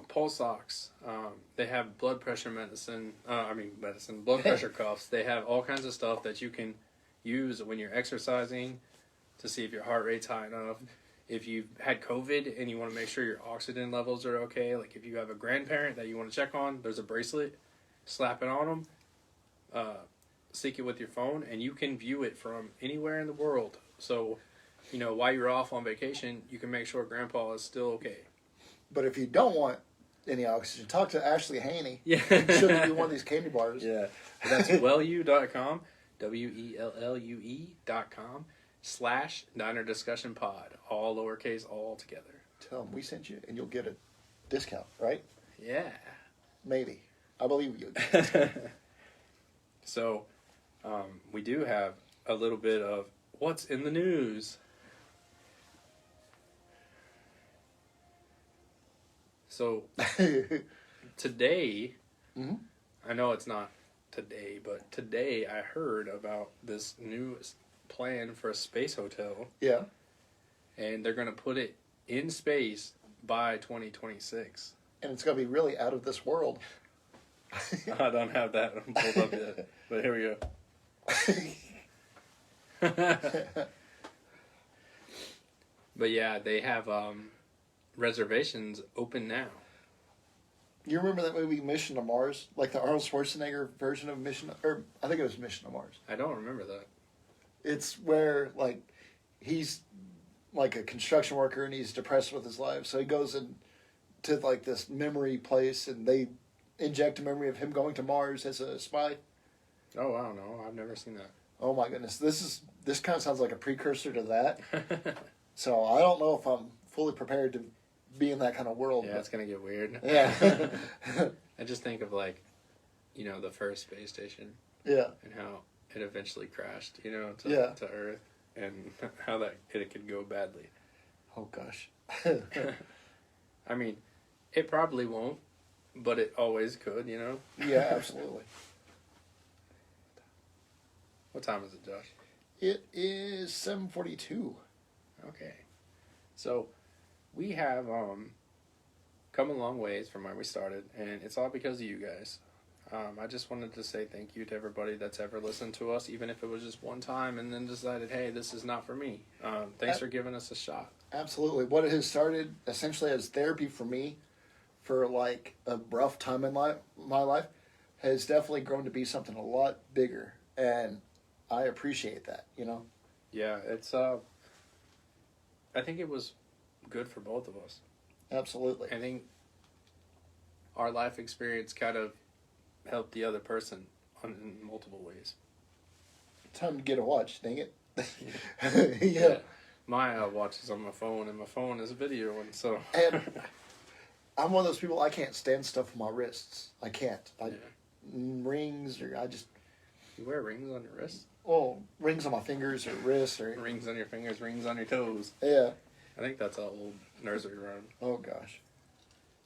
pulse ox. They have blood pressure blood pressure cuffs. They have all kinds of stuff that you can use when you're exercising to see if your heart rate's high enough. If you've had COVID and you want to make sure your oxygen levels are okay, like if you have a grandparent that you want to check on, there's a bracelet, slap it on them, sync it with your phone, and you can view it from anywhere in the world. So, while you're off on vacation, you can make sure grandpa is still okay. But if you don't want any oxygen, talk to Ashley Haney. Yeah. Shouldn't be one of these candy bars. Yeah. That's wellu.com, WELLUE.com/Diner Discussion Pod, all lowercase, all together. Tell them we sent you, and you'll get a discount, right? Yeah. Maybe. I believe you. So, we do have a little bit of what's in the news. So, today, I know it's not today, but today I heard about this new plan for a space hotel, Yeah. and they're gonna put it in space by 2026. And it's going to be really out of this world. I don't have that pulled up yet, but here we go. But yeah, they have reservations open now. You remember that movie Mission to Mars? Like the Arnold Schwarzenegger version of Mission, or I think it was Mission to Mars. I don't remember that. It's where, like, he's like a construction worker and he's depressed with his life. So he goes into like this memory place and they inject a memory of him going to Mars as a spy. Oh wow, no, I've never seen that. Oh my goodness. This kind of sounds like a precursor to that. So I don't know if I'm fully prepared to be in that kind of world. Yeah, it's gonna get weird. Yeah. I just think of like, the first space station Yeah. and how it eventually crashed, Yeah. to Earth, and how that it could go badly. Oh gosh. I mean, it probably won't, but it always could, Yeah, absolutely. What time is it, Josh? It is 7:42. Okay. So, we have come a long ways from where we started, and it's all because of you guys. I just wanted to say thank you to everybody that's ever listened to us, even if it was just one time, and then decided, hey, this is not for me. Thanks for giving us a shot. Absolutely. What it has started essentially as therapy for me for like a rough time in my life has definitely grown to be something a lot bigger. And I appreciate that, Yeah, it's I think it was good for both of us. Absolutely. I think our life experience kind of helped the other person in multiple ways. Time to get a watch, dang it. Yeah. My watch is on my phone, and my phone is a video one, so... And I'm one of those people, I can't stand stuff on my wrists. I can't. Rings, or I just... You wear rings on your wrists? Well, rings on my fingers or wrists or... Rings on your fingers, rings on your toes. Yeah. I think that's an old nursery rhyme. Oh, gosh.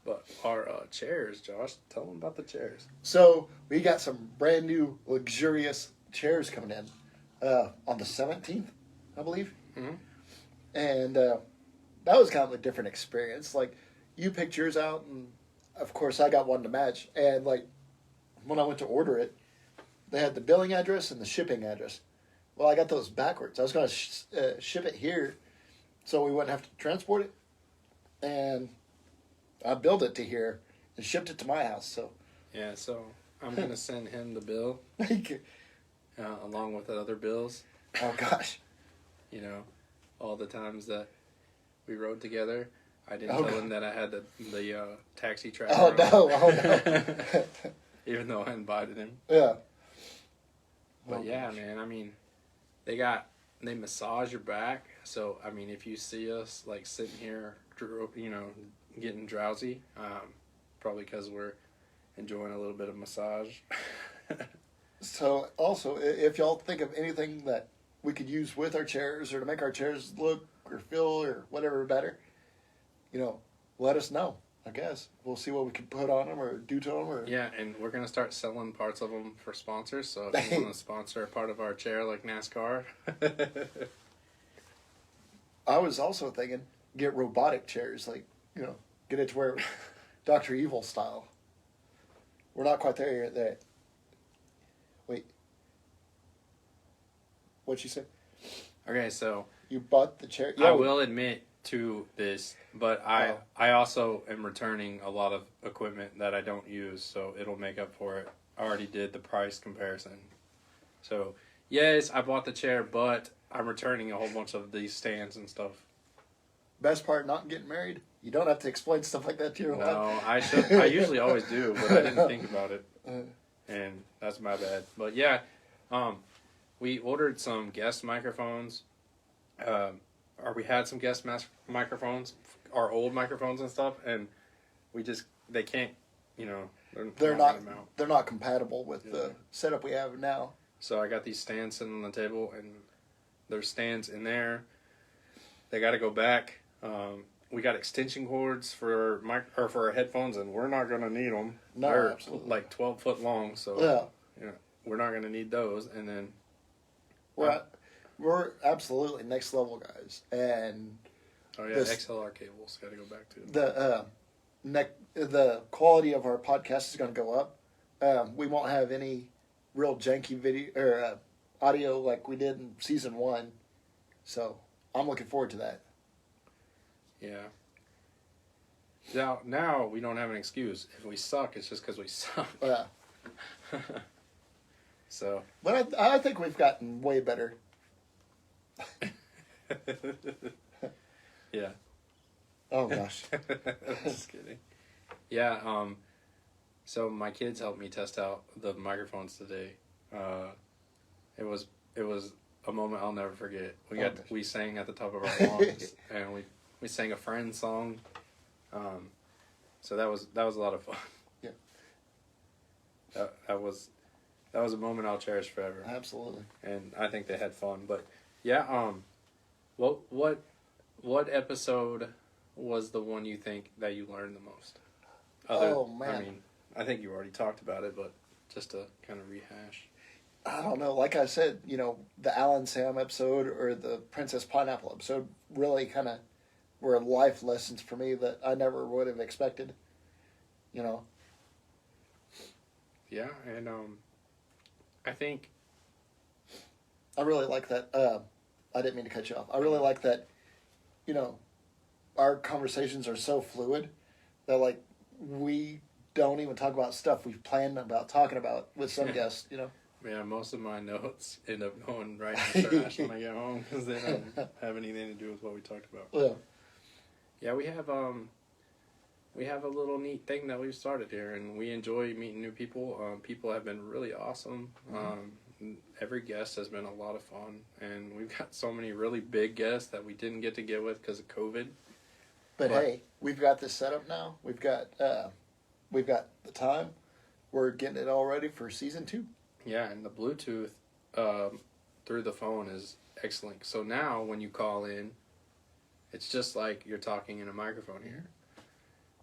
But our chairs, Josh, tell them about the chairs. So, we got some brand new, luxurious chairs coming in on the 17th, I believe. Mm-hmm. And that was kind of a different experience. Like, you picked yours out, and of course I got one to match. And, like, when I went to order it, they had the billing address and the shipping address. Well, I got those backwards. I was going to ship it here so we wouldn't have to transport it. And I billed it to here and shipped it to my house. So Yeah, so I'm going to send him the bill along with the other bills. Oh, gosh. All the times that we rode together. I didn't Oh, tell God. him that I had the taxi tracker Oh, on. no. Oh, no. Even though I invited him. Yeah. But Oh, yeah, gosh. man, I mean, they massage your back. So, I mean, if you see us, like, sitting here, getting drowsy, probably because we're enjoying a little bit of massage. So, also, if y'all think of anything that we could use with our chairs or to make our chairs look or feel or whatever better, let us know, I guess. We'll see what we can put on them or do to them. Or... Yeah, and we're going to start selling parts of them for sponsors. So if you want to sponsor a part of our chair like NASCAR. I was also thinking, get robotic chairs, like, get it to where Dr. Evil style. We're not quite there yet. Wait. What'd you say? Okay, so You bought the chair? I will admit to this, but Oh. I also am returning a lot of equipment that I don't use, so it'll make up for it. I already did the price comparison. So, yes, I bought the chair, but I'm returning a whole bunch of these stands and stuff. Best part, not getting married. You don't have to explain stuff like that to your wife. No, I should. I usually always do, but I didn't think about it, and that's my bad. But yeah, we ordered some guest microphones. Or we had some guest microphones, our old microphones and stuff, and they can't, They're running out. not. They're not compatible with the setup we have now. So I got these stands sitting on the table, and there's stands in there. They got to go back. We got extension cords for our headphones, and we're not gonna need them. No, They're absolutely. like 12 foot long, so Yeah. we're not gonna need those. And then Well, We're absolutely next level guys, and Oh yeah, This- XLR cables. Got to go back to the quality of our podcast is going to go up. We won't have any real janky video or audio like we did in season 1, so I'm looking forward to that. Yeah. Now we don't have an excuse. If we suck, it's just because we suck. So. But I think we've gotten way better. Yeah. Oh gosh. Just kidding. Yeah. So my kids helped me test out the microphones today. It was a moment I'll never forget. We sang at the top of our lungs, and we sang a Friends song. So that was a lot of fun. Yeah. That was a moment I'll cherish forever. Absolutely. And I think they had fun. But yeah, what episode was the one you think that you learned the most? Oh, man. I mean, I think you already talked about it, but just to kind of rehash. I don't know. Like I said, the Alan Sam episode or the Princess Pineapple episode really kind of were life lessons for me that I never would have expected. Yeah, and I think I really like that. I didn't mean to cut you off. I really like that, our conversations are so fluid that, like, we don't even talk about stuff we've planned about talking about with some guests, Yeah, most of my notes end up going right in the trash when I get home because they don't have anything to do with what we talked about. Yeah. Yeah, we have a little neat thing that we've started here, and we enjoy meeting new people. People have been really awesome. Every guest has been a lot of fun, and we've got so many really big guests that we didn't get to get with because of COVID. But hey, we've got this set up now. We've got the time. We're getting it all ready for season 2. Yeah, and the Bluetooth through the phone is excellent. So now when you call in, it's just like you're talking in a microphone here.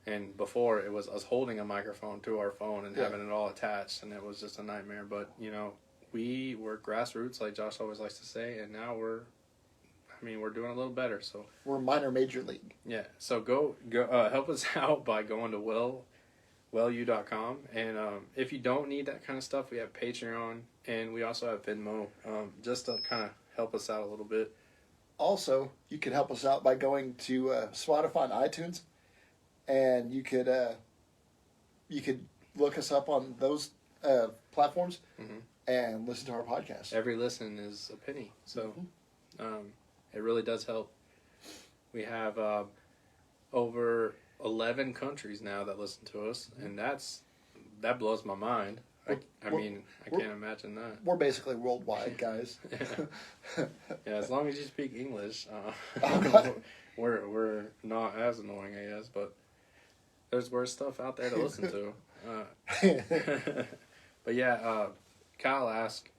And before it was us holding a microphone to our phone and having it all attached, and it was just a nightmare. But we were grassroots, like Josh always likes to say, and now we're doing a little better. So we're minor major league. Yeah. So go help us out by going to wellu.com, and if you don't need that kind of stuff, we have Patreon, and we also have Venmo, just to kind of help us out a little bit. Also, you can help us out by going to Spotify and iTunes, and you could look us up on those platforms and listen to our podcast. Every listen is a penny, so it really does help. We have over 11 countries now that listen to us, and that blows my mind. I can't imagine that. We're basically worldwide, guys. Yeah, as long as you speak English, we're not as annoying, I guess. But there's worse stuff out there to listen to. But yeah, Kyle asked,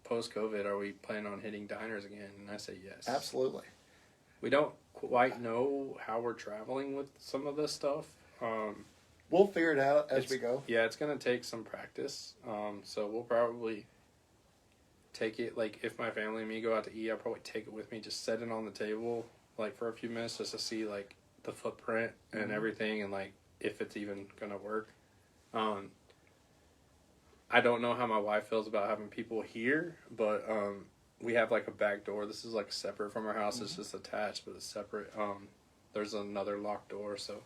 post-COVID, are we planning on hitting diners again? And I say yes. Absolutely. We don't quite know how we're traveling with some of this stuff. We'll figure it out as we go. Yeah, it's going to take some practice. So we'll probably take it, like, if my family and me go out to eat, I'll probably take it with me, just set it on the table, like, for a few minutes just to see, like, the footprint and everything and, like, if it's even going to work. I don't know how my wife feels about having people here, but we have, like, a back door. This is, like, separate from our house. It's just attached, but it's separate. There's another locked door, so...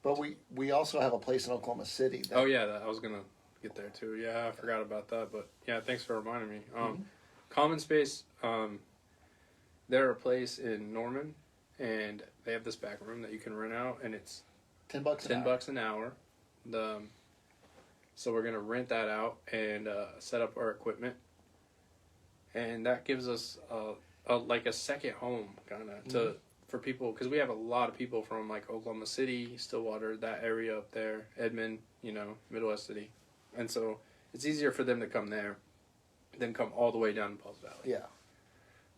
But we also have a place in Oklahoma City. I was going to get there too. Yeah, I forgot about that. But yeah, thanks for reminding me. Common Space, they're a place in Norman, and they have this back room that you can rent out, and it's $10 an hour. So we're going to rent that out and set up our equipment. And that gives us like a second home, kind of, for people, because we have a lot of people from, like, Oklahoma City, Stillwater, that area up there, Edmond, Midwest City. And so it's easier for them to come there than come all the way down to Pauls Valley. Yeah.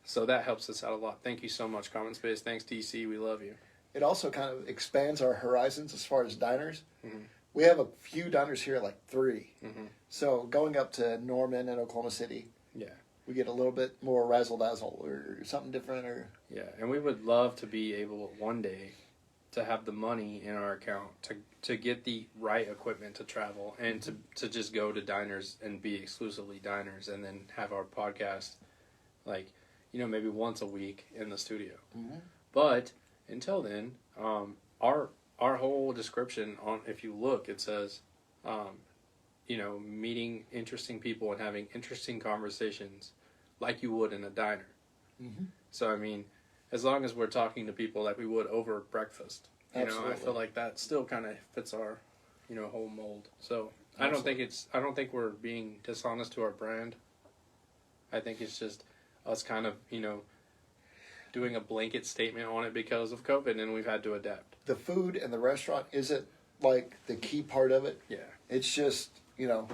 So that helps us out a lot. Thank you so much, Common Space. Thanks, DC. We love you. It also kind of expands our horizons as far as diners. We have a few diners here, like 3. So going up to Norman and Oklahoma City. Yeah. we get a little bit more razzle dazzle or something different. Or Yeah, and we would love to be able one day to have the money in our account to get the right equipment to travel and to just go to diners and be exclusively diners and then have our podcast like, you know, maybe once a week in the studio. Mm-hmm. But until then, our whole description on, if you look, it says, you know, meeting interesting people and having interesting conversations like you would in a diner. Mm-hmm. So, I mean, as long as we're talking to people like we would over breakfast, you Absolutely. know, I feel like that still kind of fits our, you know, whole mold. So I don't think we're being dishonest to our brand. I think it's just us kind of, you know, doing a blanket statement on it because of COVID, and we've had to adapt. The food and the restaurant isn't like the key part of it. Yeah. It's just, you know,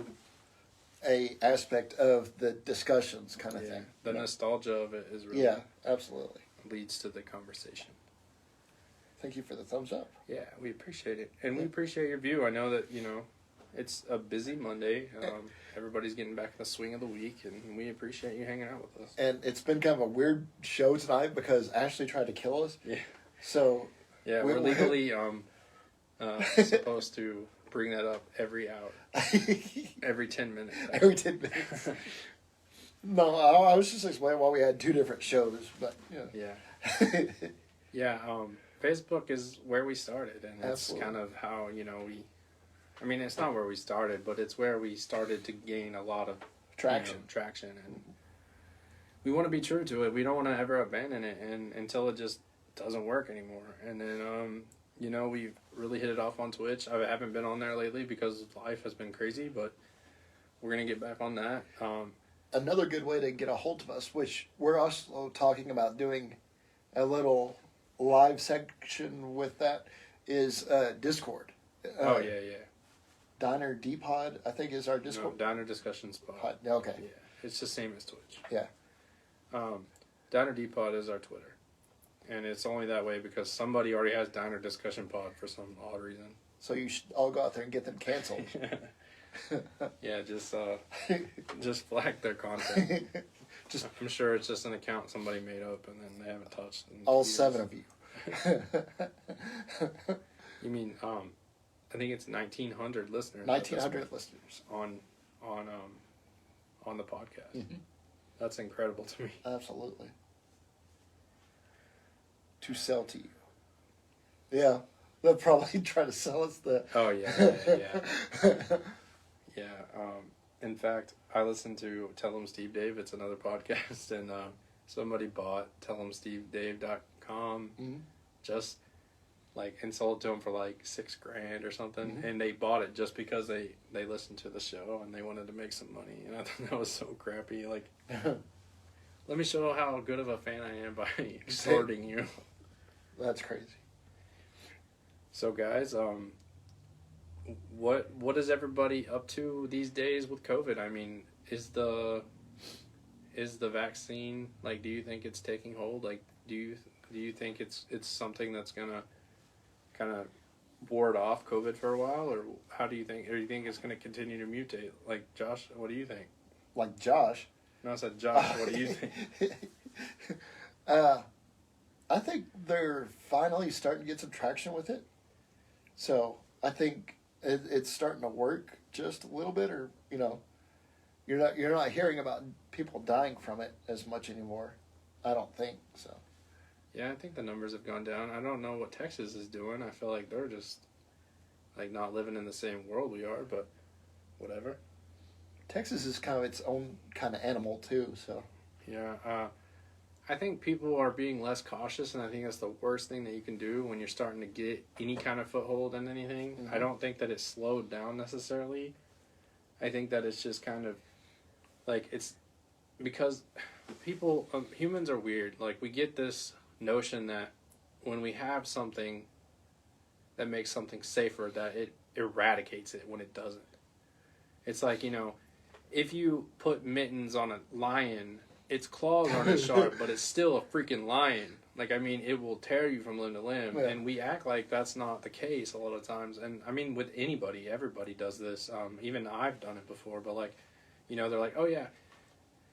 a aspect of the discussions kind of thing. The nostalgia of it is really Yeah, absolutely. leads to the conversation. Thank you for the thumbs up. Yeah, we appreciate it. And we appreciate your view. I know that, you know, it's a busy Monday. Everybody's getting back in the swing of the week, and we appreciate you hanging out with us. And it's been kind of a weird show tonight because Ashley tried to kill us. Yeah. So Yeah, we're legally supposed to bring that up every hour, every 10 minutes. every 10 minutes. No, I was just explaining why we had two different shows, but Yeah. Yeah, Facebook is where we started, and it's Absolutely. kind of how, you know, I mean, it's not where we started, but it's where we started to gain a lot of traction. you know, traction, and we want to be true to it. We don't want to ever abandon it, and until it just doesn't work anymore. And then, you know, we've really hit it off on Twitch. I haven't been on there lately because life has been crazy, but we're gonna get back on that. Another good way to get a hold of us, which we're also talking about doing a little live section with that, is Discord. Oh yeah. Diner D-Pod, I think, is our No, Discord. Diner Discussion Spot. Okay. Yeah, it's the same as Twitch. Yeah. Diner D-Pod is our Twitter. And it's only that way because somebody already has Diner Discussion Pod for some odd reason. So you should all go out there and get them canceled. Yeah, just flag their content. I'm sure it's just an account somebody made up and then they haven't touched. In All years. 7 of you. You mean, I think it's 1,900 listeners. 1,900 listeners. on the podcast. Mm-hmm. That's incredible to me. Absolutely. To sell to you. Yeah. They'll probably try to sell us the... Oh yeah. Yeah. In fact, I listened to Tell 'em Steve Dave. It's another podcast, and somebody bought tellemstevedave.com Mhm. just like and sold it to him for like $6,000 or something, Mhm. and they bought it just because they listened to the show and they wanted to make some money, and I thought that was so crappy. Like, let me show how good of a fan I am by extorting you. That's crazy. So guys, what is everybody up to these days with COVID? I mean, is the vaccine, like, do you think it's taking hold? Like, do you think it's something that's gonna kind of ward off COVID for a while, or how do you think? Or do you think it's gonna continue to mutate? Like, Josh, what do you think? Like Josh. No, I said Josh. What do you think? I think they're finally starting to get some traction with it. So I think it's starting to work just a little bit, or you're not hearing about people dying from it as much anymore. I don't think so. Yeah, I think the numbers have gone down. I don't know what Texas is doing. I feel like they're just like not living in the same world we are, but whatever. Texas is kind of its own kind of animal too. So Yeah, I think people are being less cautious, and I think that's the worst thing that you can do when you're starting to get any kind of foothold in anything. Mm-hmm. I don't think that it's slowed down necessarily. I think that it's just kind of like it's because people, humans are weird. Like, we get this notion that when we have something that makes something safer, that it eradicates it when it doesn't. It's like, if you put mittens on a lion, its claws aren't as sharp, but it's still a freaking lion. Like, I mean, it will tear you from limb to limb. Yeah. And we act like that's not the case a lot of times. And, I mean, with anybody, everybody does this. Even I've done it before. But, like, they're like, oh, yeah,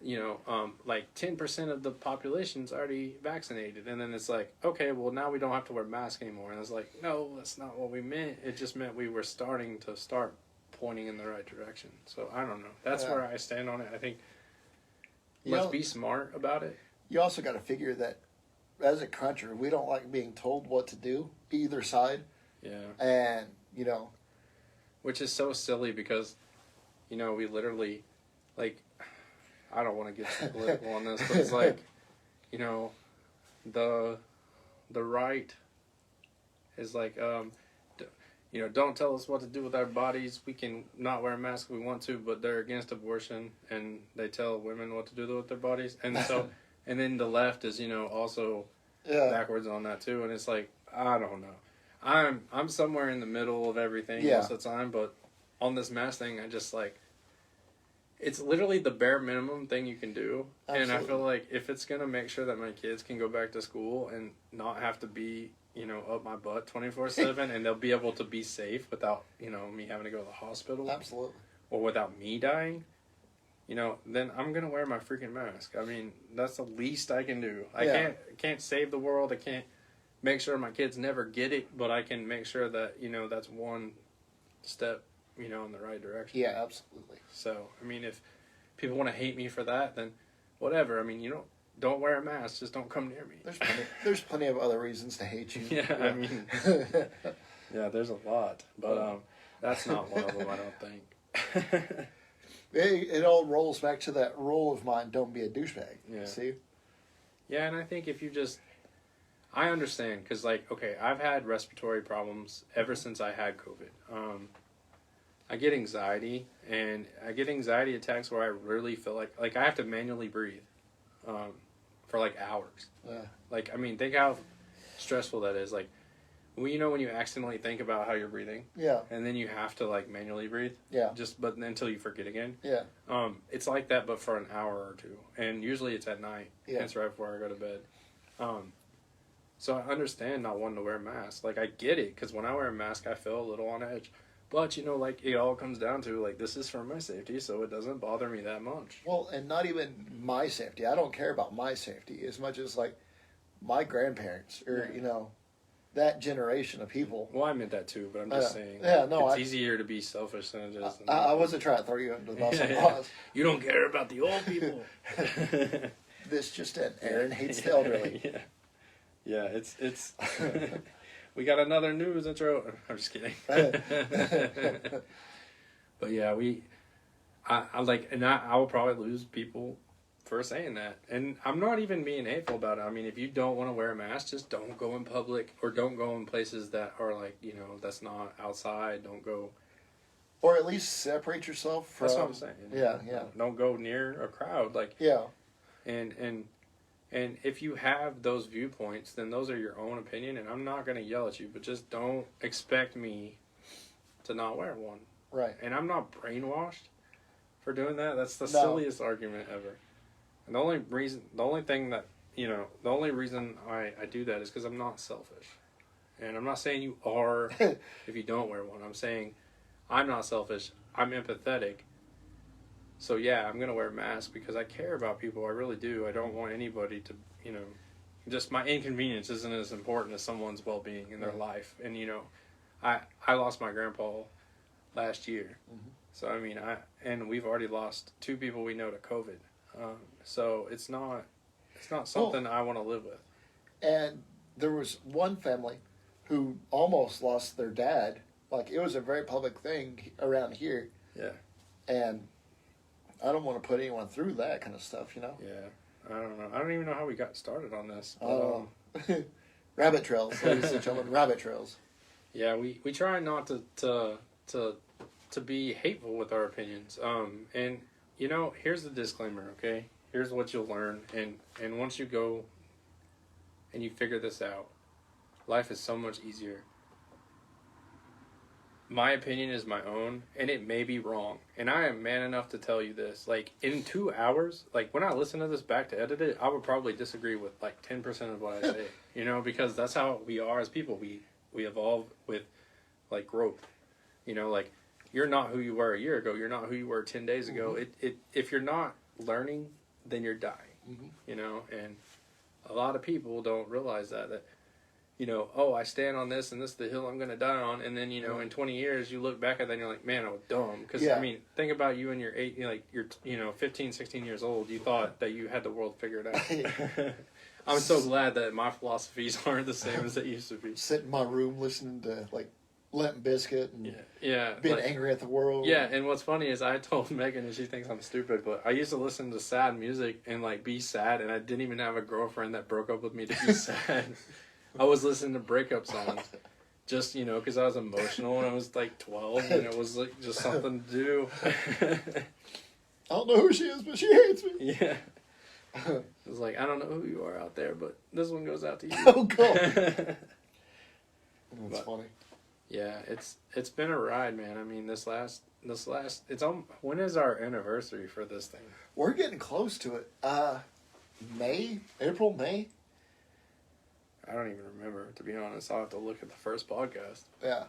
like 10% of the population's already vaccinated, and then it's like, okay, well now we don't have to wear masks anymore, and it's like, no, that's not what we meant. It just meant we were starting to pointing in the right direction. So I don't know. That's where I stand on it. I think let's be smart about it. You also got to figure that as a country, we don't like being told what to do, either side. Yeah. And, which is so silly because, we literally, like, I don't want to get too political on this, but it's like, the right is like, don't tell us what to do with our bodies. We can not wear a mask if we want to, but they're against abortion, and they tell women what to do with their bodies. And so, and then the left is, also backwards on that too. And it's like, I don't know. I'm somewhere in the middle of everything most of the time, but on this mask thing, I just like, it's literally the bare minimum thing you can do. Absolutely. And I feel like if it's going to make sure that my kids can go back to school and not have to be, up my butt 24/7, and they'll be able to be safe without, me having to go to the hospital. Absolutely. Or without me dying, then I'm going to wear my freaking mask. I mean, that's the least I can do. I can't save the world. I can't make sure my kids never get it, but I can make sure that, that's one step, in the right direction. Yeah, absolutely. So, I mean, if people want to hate me for that, then whatever. I mean, don't wear a mask. Just don't come near me. There's plenty of other reasons to hate you. Yeah, I mean, yeah, there's a lot, but that's not one of them, I don't think. It all rolls back to that rule of mine: don't be a douchebag. Yeah. See? Yeah, and I think if you just, I understand, because like, okay, I've had respiratory problems ever since I had COVID. I get anxiety, and I get anxiety attacks where I really feel like I have to manually breathe for like hours. Yeah. Like, I mean, think how stressful that is. Like, when you accidentally think about how you're breathing, Yeah. and then you have to like manually breathe, Yeah. but until you forget again. Yeah. It's like that, but for an hour or two, and usually it's at night. Yeah. It's right before I go to bed. So I understand not wanting to wear a mask. Like, I get it, because when I wear a mask, I feel a little on edge. But, like, it all comes down to, like, this is for my safety, so it doesn't bother me that much. Well, and not even my safety. I don't care about my safety as much as, like, my grandparents or, that generation of people. Well, I meant that too, but I'm just saying. Yeah, no. It's easier to be selfish than it is. I wasn't trying to throw you under the bus. Yeah. You don't care about the old people. This just in. Aaron hates the elderly. Yeah, it's we got another news intro. I'm just kidding. But yeah, I like, and I will probably lose people for saying that. And I'm not even being hateful about it. I mean, if you don't want to wear a mask, just don't go in public, or don't go in places that are like, that's not outside. Don't go. Or at least separate yourself from. That's what I'm saying. Yeah, yeah. Don't go near a crowd. Like, yeah. And if you have those viewpoints, then those are your own opinion, and I'm not going to yell at you, but just don't expect me to not wear one. Right. And I'm not brainwashed for doing that. That's the silliest argument ever. And the only reason I do that is because I'm not selfish. And I'm not saying you are if you don't wear one. I'm saying I'm not selfish. I'm empathetic. So yeah, I'm going to wear a mask because I care about people. I really do. I don't want anybody to, just my inconvenience isn't as important as someone's well-being in their life. And, I lost my grandpa last year. Mm-hmm. So, I mean, and we've already lost 2 people we know to COVID. So it's not something I want to live with. And there was one family who almost lost their dad. Like, it was a very public thing around here. Yeah. And I don't want to put anyone through that kind of stuff, Yeah. I don't know. I don't even know how we got started on this. But, rabbit trails, ladies and gentlemen, rabbit trails. Yeah, we try not to be hateful with our opinions. And here's the disclaimer, okay? Here's what you'll learn, and once you go and you figure this out, life is so much easier. My opinion is my own, and it may be wrong. And I am man enough to tell you this. Like, in 2 hours, like, when I listen to this back to edit it, I would probably disagree with, like, 10% of what I say. Because that's how we are as people. We evolve with, like, growth. Like, you're not who you were a year ago. You're not who you were 10 days ago. Mm-hmm. If you're not learning then you're dying. Mhm. You know, and a lot of people don't realize that you know, oh, I stand on this and this is the hill I'm going to die on, and then, you know, in 20 years you look back at that and you're like, man, I was dumb. Because Yeah. I mean, think about you when you're 8, you're 15, 16 years old. You thought that you had the world figured out. I'm so glad that my philosophies aren't the same as they used to be. Sit in my room listening to like Limp Bizkit and Yeah, being like, angry at the world. yeah, and what's funny is I told Megan, and she thinks I'm stupid, but I used to listen to sad music and like be sad, and I didn't even have a girlfriend that broke up with me to be sad. I was listening to breakup songs, just, you know, because I was emotional and I was like 12, and it was like just something to do. I don't know who she is, but she hates me. Yeah. It was like, I don't know who you are out there, but this one goes out to you. Oh God. That's funny. Yeah, it's been a ride, man. I mean, this last when is our anniversary for this thing? We're getting close to it. April, May. I don't even remember, to be honest. I'll have to look at the first podcast. Yeah.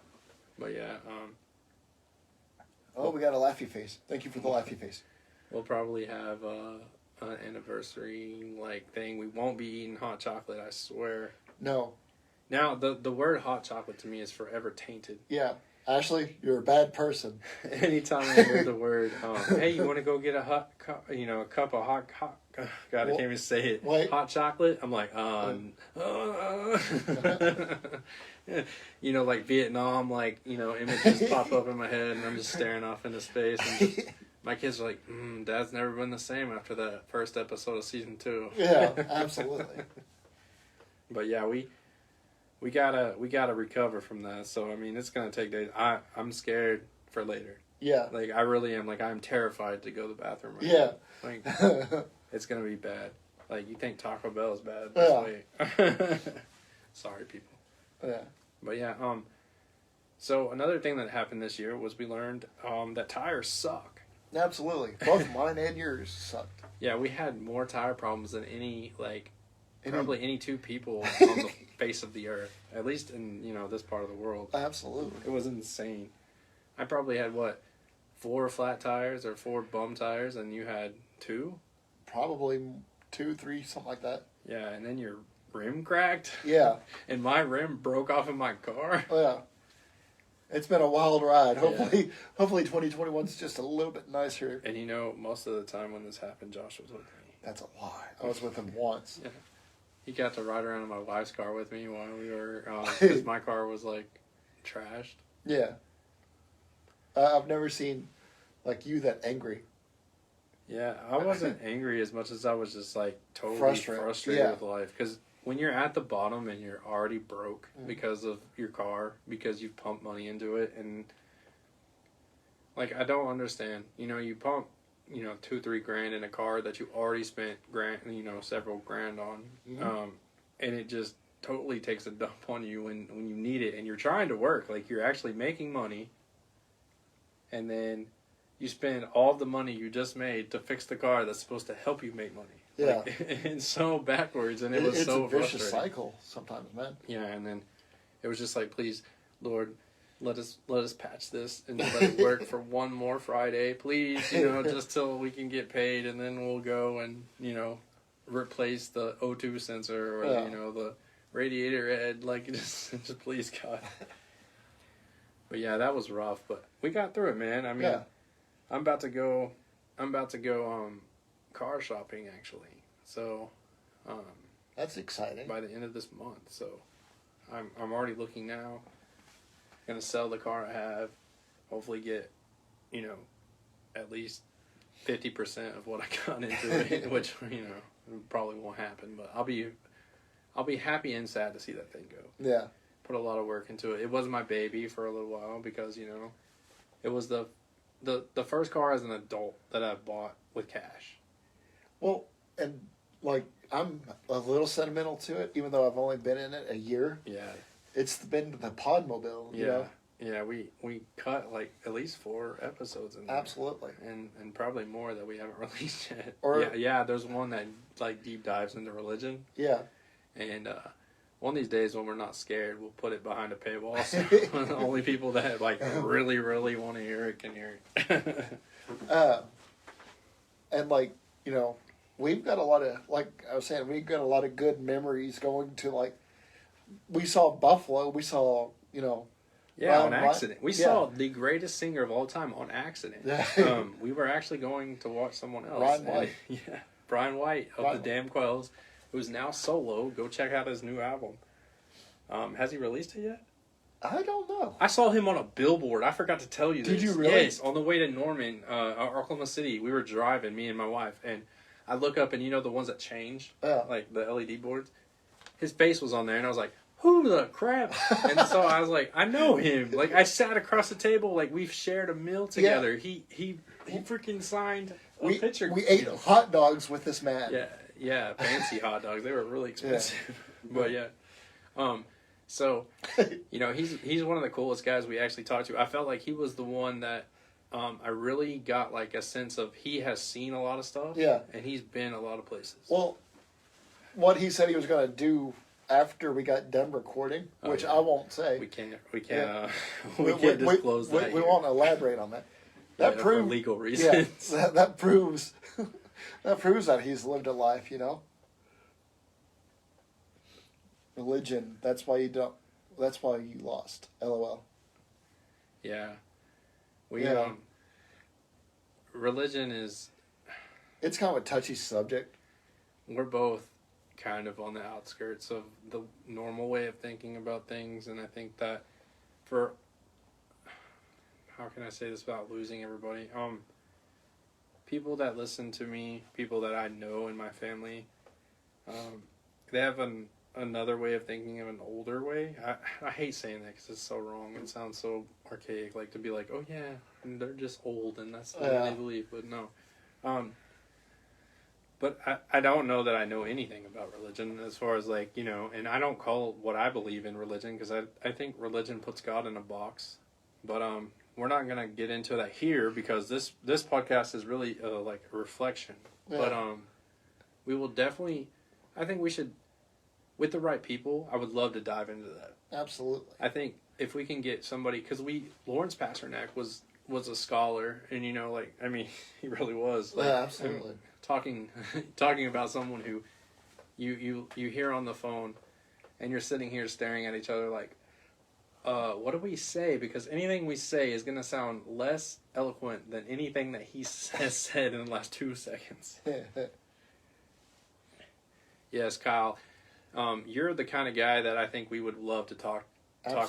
But yeah, Oh, we got a laughy face. Thank you for the laughy face. we'll probably have an anniversary like thing. We won't be eating hot chocolate, I swear. No. Now, the word hot chocolate to me is forever tainted. Yeah. Ashley, you're a bad person. Anytime I hear the word, hey, you want to go get a a cup of hot, God, I can't even say it. Wait. Hot chocolate? I'm like, you know, like Vietnam, like, you know, images pop up in my head, and I'm just staring off into space. And my kids are like, Dad's never been the same after that first episode of season 2. Yeah, absolutely. But yeah, we gotta recover from that. So I mean, it's gonna take days. I'm scared for later. Yeah. Like, I really am. Like, I'm terrified to go to the bathroom right Yeah. now. Like, it's gonna be bad. Like, you think Taco Bell is bad? Just wait. Sorry, people. Yeah. But yeah, so another thing that happened this year was we learned that tires suck. Absolutely. Both mine and yours sucked. Yeah, we had more tire problems than probably any two people on the face of the earth, at least in, you know, this part of the world. Absolutely. It was insane. I probably had 4 flat tires or 4 bum tires, and you had 2. Probably 2, 3, something like that. Yeah, and then your rim cracked. Yeah. And my rim broke off in my car. Oh, yeah. It's been a wild ride. Hopefully 2021's just a little bit nicer. And you know, most of the time when this happened, Josh was with me. That's a lie. I was with him once. Yeah. He got to ride around in my wife's car with me while we were, because my car was like trashed. Yeah. I've never seen like you that angry. Yeah, I wasn't angry as much as I was just like totally frustrated Yeah. with life. Because when you're at the bottom and you're already broke because of your car, because you've pumped money into it, and like, I don't understand. You know, you pump, you know, $2-3 grand in a car that you already spent several grand on, and it just totally takes a dump on you when you need it, and you're trying to work, like, you're actually making money, and then you spend all the money you just made to fix the car that's supposed to help you make money. Yeah. Like, it's so backwards, and it's so a vicious frustrating. cycle sometimes, man. Yeah, and then it was just like, please, Lord, let us patch this and let it work for one more Friday, please, you know, just till we can get paid, and then we'll go and, you know, replace the O2 sensor or, you know, the radiator head, like, just please, God. But yeah, that was rough, but we got through it, man. I mean, Yeah. I'm about to go car shopping, actually. So, That's exciting. by the end of this month. So, I'm already looking now. Gonna sell the car I have. Hopefully get, you know, at least 50% of what I got into it, which, you know, probably won't happen. But I'll be happy and sad to see that thing go. Yeah. Put a lot of work into it. It was my baby for a little while because, you know, it was the first car as an adult that I've bought with cash. Well, and like I'm a little sentimental to it, even though I've only been in it a year. Yeah. It's been the Podmobile, you know? Yeah, we cut like at least 4 episodes in there. Absolutely. And probably more that we haven't released yet. Or there's one that like deep dives into religion. Yeah. And one of these days when we're not scared, we'll put it behind a paywall so only people that like really, really want to hear it can hear it. And like, you know, we've got a lot of, like I was saying, we've got a lot of good memories going to, like, we saw Buffalo, we saw, Yeah, Ryan on White. accident. We Yeah. saw the greatest singer of all time on accident. Yeah. We were actually going to watch someone else. Ryan and- White. Yeah, Brian White of Brian the Damn Quells, who's now solo. Go check out his new album. Has he released it yet? I don't know. I saw him on a billboard. I forgot to tell you this. Did you really? Yes, on the way to Norman, Oklahoma City. We were driving, me and my wife, and I look up and the ones that change, Yeah. like the LED boards. His face was on there, and I was like, who the crap? And so I was like, I know him. Like, I sat across the table, like, we've shared a meal together. He freaking signed a picture. We ate hot dogs with this man. Yeah, fancy hot dogs. They were really expensive. But yeah. So, he's one of the coolest guys we actually talked to. I felt like he was the one that I really got like a sense of he has seen a lot of stuff. Yeah. And he's been a lot of places. Well, what he said he was going to do after we got done recording, which I won't say. We can't We disclose that. we won't elaborate on that. That for proves legal reasons. Yeah, that proves that he's lived a life. Religion. That's why you don't. That's why you lost. LOL. Yeah. Yeah. Religion is. It's kind of a touchy subject. We're both kind of on the outskirts of the normal way of thinking about things, and I think that for. How can I say this without losing everybody? People that listen to me, people that I know in my family, they have another way of thinking of an older way. I hate saying that because it's so wrong. It sounds so archaic, like to be like, oh yeah, and they're just old and that's the way they believe. But no. But I don't know that I know anything about religion as far as like, and I don't call what I believe in religion because I think religion puts God in a box. But we're not going to get into that here because this podcast is really like a reflection. Yeah. But we will definitely, I think we should, with the right people, I would love to dive into that. Absolutely. I think if we can get somebody, because Lawrence Pasternak was a scholar, and he really was. Like, yeah, absolutely. Talking about someone who you hear on the phone, and you're sitting here staring at each other like, what do we say? Because anything we say is going to sound less eloquent than anything that he has said in the last 2 seconds. Yes, Kyle. You're the kind of guy that I think we would love to talk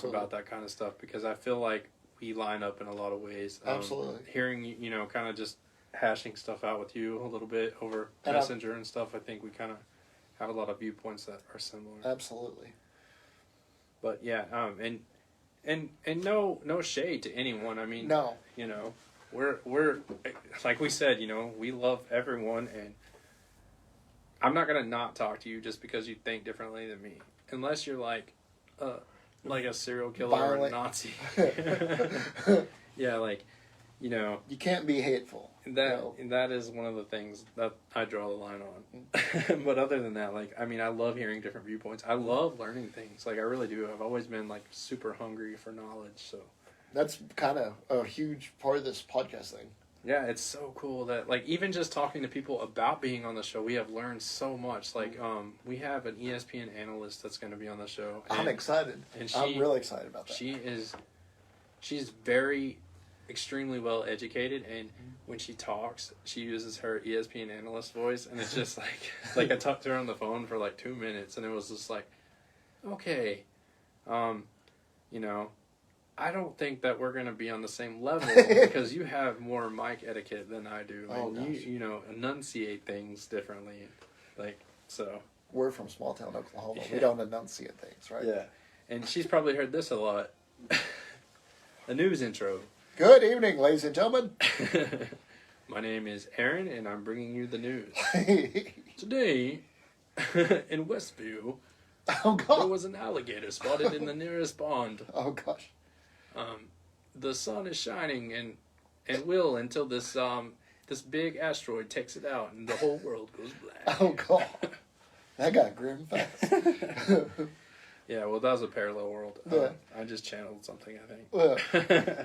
about that kind of stuff because I feel like we line up in a lot of ways. Absolutely. Hearing you, kind of just hashing stuff out with you a little bit over Messenger and stuff, I think we kind of have a lot of viewpoints that are similar. Absolutely. But yeah, and no shade to anyone. I mean, no. We're like we said, we love everyone, and I'm not gonna not talk to you just because you think differently than me, unless you're like a serial killer or a Nazi. Yeah, like, you can't be hateful. That is one of the things that I draw the line on. But other than that, like, I mean, I love hearing different viewpoints. I love learning things. Like, I really do. I've always been like super hungry for knowledge. So that's kind of a huge part of this podcast thing. Yeah, it's so cool that, like, even just talking to people about being on the show, we have learned so much. Like, we have an ESPN analyst that's going to be on the show. I'm excited. And I'm really excited about that. She's very, extremely well educated, and when she talks, she uses her ESPN analyst voice, and it's just like I talked to her on the phone for like 2 minutes, and it was just like, okay, I don't think that we're going to be on the same level because you have more mic etiquette than I do. And you enunciate things differently. Like, so. We're from small town Oklahoma. Yeah. We don't enunciate things, right? Yeah. And she's probably heard this a lot. A news intro. Good evening, ladies and gentlemen. My name is Aaron, and I'm bringing you the news. Today, in Westview, there was an alligator spotted in the nearest pond. Oh, gosh. The sun is shining and will until this big asteroid takes it out and the whole world goes black. Oh, God. That got grim fast. Yeah, well, that was a parallel world. Yeah. I just channeled something, I think. Yeah.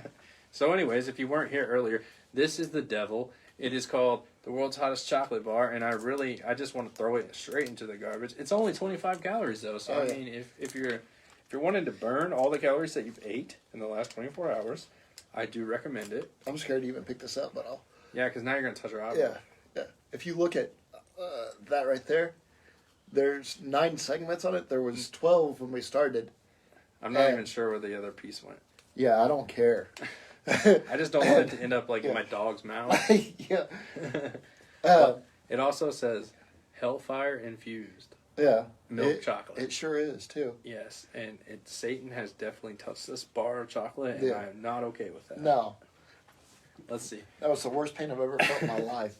So anyways, if you weren't here earlier, this is the devil, It is called the world's hottest chocolate bar, and I just want to throw it straight into the garbage. It's only 25 calories though, so Oh, I yeah. mean, if you're wanting to burn all the calories that you've ate in the last 24 hours, I do recommend it. I'm scared to even pick this up, but I'll. Yeah, because now you're gonna touch your eyeball. Yeah, yeah. If you look at that right there, there's 9 segments on it. There was 12 when we started. I'm not And- even sure where the other piece went. Yeah, I don't care. I just don't want it to end up like in Yeah. my dog's mouth. Yeah. But it also says hellfire infused Yeah. milk chocolate. It sure is too. Yes, and Satan has definitely touched this bar of chocolate, and Yeah. I am not okay with that. No, Let's see. that was the worst pain I've ever felt in my life.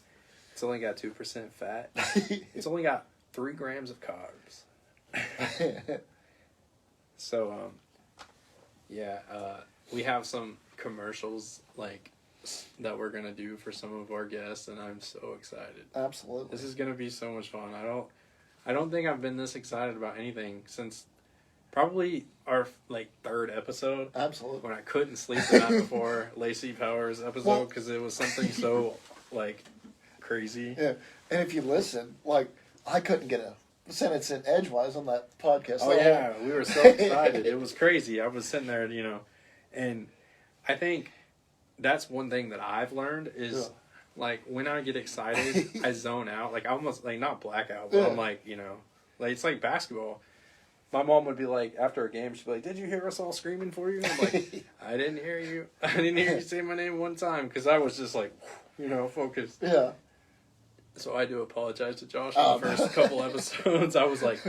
It's only got 2% fat. It's only got 3 grams of carbs. So, we have some commercials that we're gonna do for some of our guests, and I'm so excited. Absolutely. This is gonna be so much fun. I don't think I've been this excited about anything since probably our 3rd episode Absolutely. when I couldn't sleep the night before Lacey Powers episode Well- because it was something so crazy. Yeah. And if you listen, I couldn't get a sentence in edgewise on that podcast. Oh yeah, we were so excited. It was crazy. I was sitting there, and I think that's one thing that I've learned is when I get excited, I zone out. I almost not blackout, but Yeah. I'm it's like basketball. My mom would be like, after a game, she'd be like, "Did you hear us all screaming for you?" I'm like, "I didn't hear you. I didn't hear you say my name one time," because I was just focused. Yeah. So I do apologize to Josh for the first couple episodes. I was like,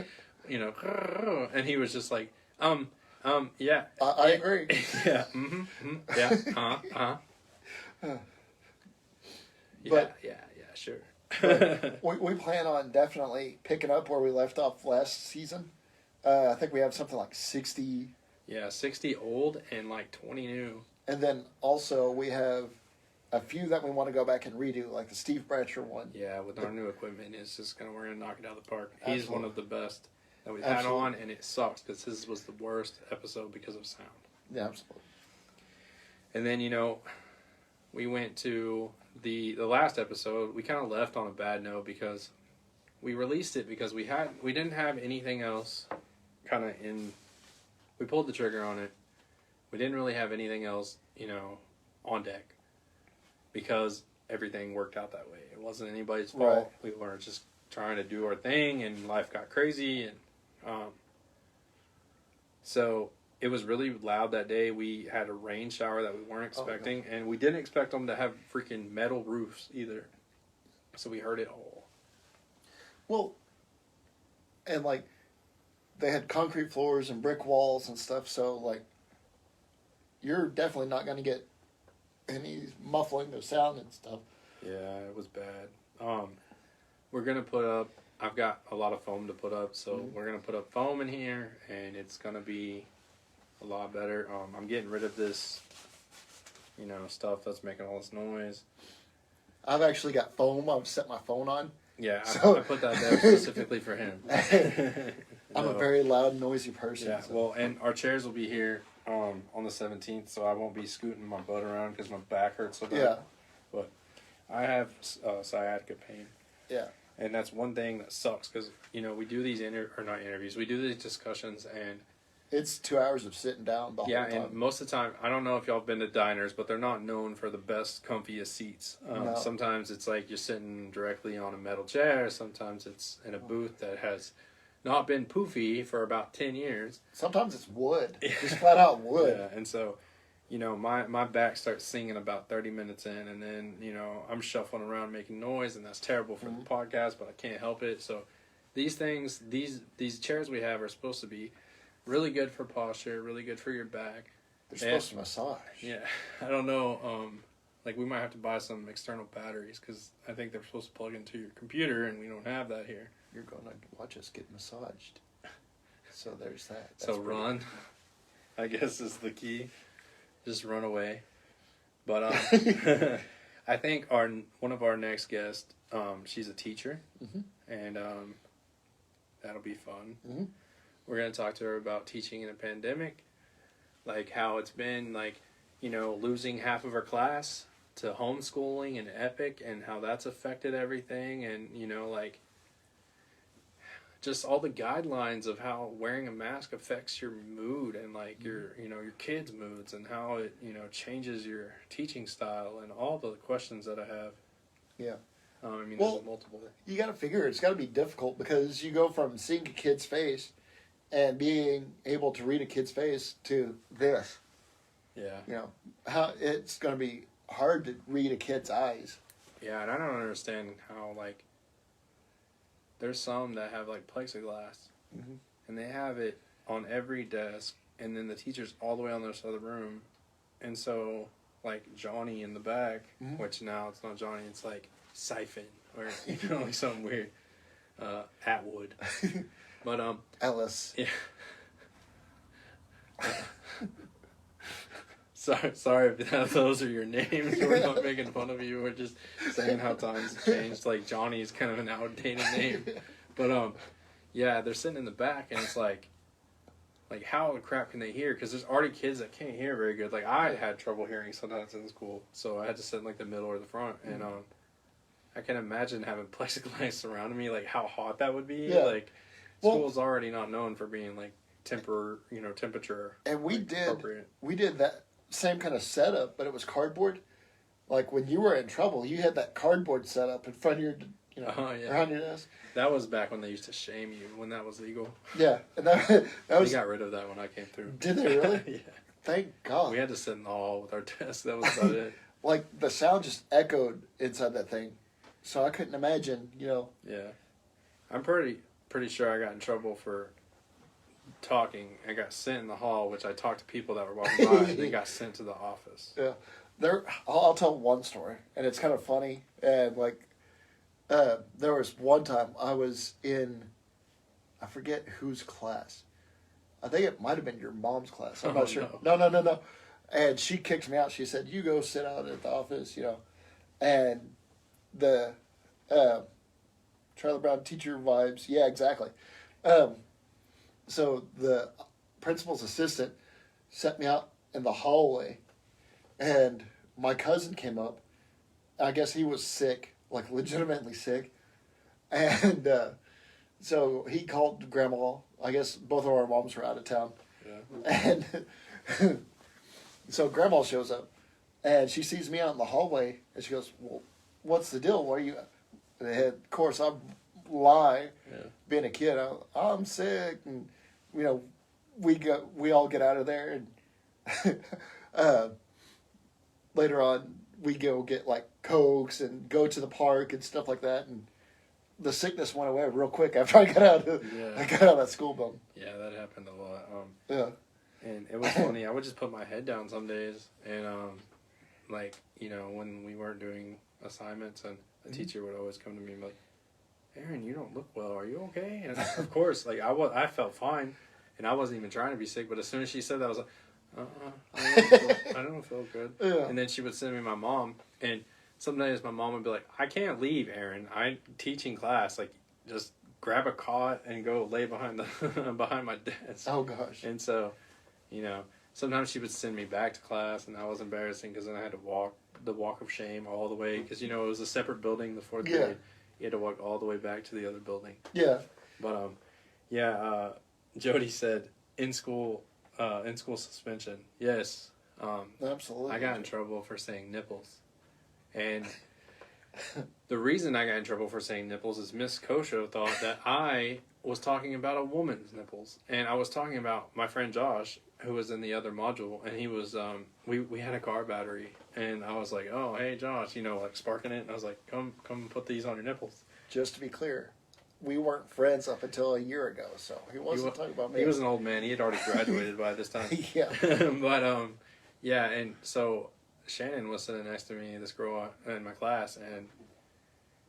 and he was just like, yeah. I agree. Yeah, yeah, But- yeah, sure. We plan on definitely picking up where we left off last season. I think we have something like 60. Yeah, 60 old and 20 new. And then also we have a few that we want to go back and redo, like the Steve Bratcher one. Yeah, with our new equipment, we're gonna knock it out of the park. He's Absolutely. one of the best that we've had Absolutely. on, and it sucks because his was the worst episode because of sound. Yeah, absolutely. And then we went to the last episode. We kind of left on a bad note because we released it because we didn't have anything else we pulled the trigger on it. We didn't really have anything else on deck because everything worked out that way. It wasn't anybody's fault. Right. We were just trying to do our thing, and life got crazy, and so it was really loud that day. We had a rain shower that we weren't expecting, and we didn't expect them to have freaking metal roofs either. So we heard it all. Well, and they had concrete floors and brick walls and stuff, so you're definitely not going to get any muffling of sound and stuff. Yeah, it was bad. We're gonna put up. I've got a lot of foam to put up, so we're gonna put up foam in here, and it's gonna be a lot better. I'm getting rid of this, stuff that's making all this noise. I've actually got foam I've set my phone on. Yeah, So- I put that there specifically for him. I'm a No. very loud, noisy person. Yeah, so- well, and our chairs will be here on the 17th, so I won't be scooting my butt around because my back hurts so bad. Yeah. But I have sciatica pain. Yeah. And that's one thing that sucks because, we do these not interviews, we do these discussions, and It's 2 hours of sitting down the whole yeah, time. and most of the time, I don't know if y'all have been to diners, but they're not known for the best, comfiest seats. No. Sometimes it's like you're sitting directly on a metal chair. Sometimes it's in a booth that has not been poofy for about 10 years. Sometimes it's wood. Just flat out wood. Yeah, and so, my back starts singing about 30 minutes in, and then, I'm shuffling around making noise, and that's terrible for the podcast, but I can't help it. So these things, these chairs we have are supposed to be really good for posture, really good for your back. They're supposed to massage. Yeah, I don't know. We might have to buy some external batteries because I think they're supposed to plug into your computer, and we don't have that here. You're going to watch us get massaged. So there's that. That's So pretty- run, I guess, is the key. Just run away. But I think one of our next guests, she's a teacher, and that'll be fun. Mhm. We're gonna talk to her about teaching in a pandemic, how it's been, losing half of her class to homeschooling and Epic and how that's affected everything, and like just all the guidelines of how wearing a mask affects your mood and like your your kids' moods, and how it changes your teaching style, and all the questions that I have. Yeah. Well, there's multiple. You got to figure it's got to be difficult because you go from seeing a kid's face and being able to read a kid's face to this. Yeah. How it's going to be hard to read a kid's eyes. Yeah, and I don't understand how, like, there's some that have, like, plexiglass, and they have it on every desk, and then the teacher's all the way on the other side of the room, and so, like, Johnny in the back, which now it's not Johnny, it's, like, Siphon, or, like, something weird, Atwood, but, Ellis. Yeah. Sorry if those are your names. We're not making fun of you. We're just saying how times have changed. Like, Johnny is kind of an outdated name. But, yeah, they're sitting in the back, and it's like how the crap can they hear? Because there's already kids that can't hear very good. Like, I had trouble hearing sometimes in school, so I had to sit in, like, the middle or the front. And, I can imagine having plexiglass surrounding me, like, how hot that would be. Yeah. Like, school's already not known for being, like, temperature. And we like, did appropriate. we did that same kind of setup, but it was cardboard. Like when you were in trouble, you had that cardboard setup in front of your, around your desk. That was back when they used to shame you, when that was legal. Yeah, and that was. They got rid of that when I came through. Did they really? Yeah. Thank God. We had to sit in the hall with our desk. That was about it. Like the sound just echoed inside that thing, so I couldn't imagine. Yeah, I'm pretty sure I got in trouble for talking. I got sent in the hall, which I talked to people that were walking by, and then got sent to the office. Yeah, I'll tell one story, and it's kind of funny. And like, there was one time I was in, I forget whose class. I think it might have been your mom's class. I'm not sure. No. And she kicked me out. She said, "You go sit out at the office," And the Charlie Brown teacher vibes. Yeah, exactly. So the principal's assistant set me out in the hallway, and my cousin came up. I guess he was sick, like legitimately sick, and so he called Grandma. I guess both of our moms were out of town, and so Grandma shows up, and she sees me out in the hallway, and she goes, "Well, what's the deal? What are you?" And of course, I'm lying, being a kid. I'm sick, and we all get out of there, and later on we go get like Cokes and go to the park and stuff like that, and the sickness went away real quick after I got out of that school building. Yeah, that happened a lot. Yeah. And it was funny. I would just put my head down some days, and when we weren't doing assignments, and the teacher would always come to me and be like, "Aaron, you don't look well. Are you okay?" And of course, like I felt fine, and I wasn't even trying to be sick. But as soon as she said that, I was like, I don't feel good. Yeah. And then she would send me my mom, and some days my mom would be like, "I can't leave, Aaron. I'm teaching class. Like, just grab a cot and go lay behind the behind my desk." Oh gosh. And so, sometimes she would send me back to class, and that was embarrassing because then I had to walk the walk of shame all the way, because it was a separate building, the fourth grade. You had to walk all the way back to the other building. Yeah. But Jody said in school suspension. Yes. Absolutely. I got in trouble for saying nipples, and the reason I got in trouble for saying nipples is Miss Kosho thought that I was talking about a woman's nipples, and I was talking about my friend Josh, who was in the other module, and he was we had a car battery, and I was like, "Oh, hey Josh," like sparking it, and I was like, "Come put these on your nipples." Just to be clear, we weren't friends up until a year ago, so he wasn't talking about me. He was an old man. He had already graduated by this time. Yeah. But yeah, and so Shannon was sitting next to me, this girl in my class, and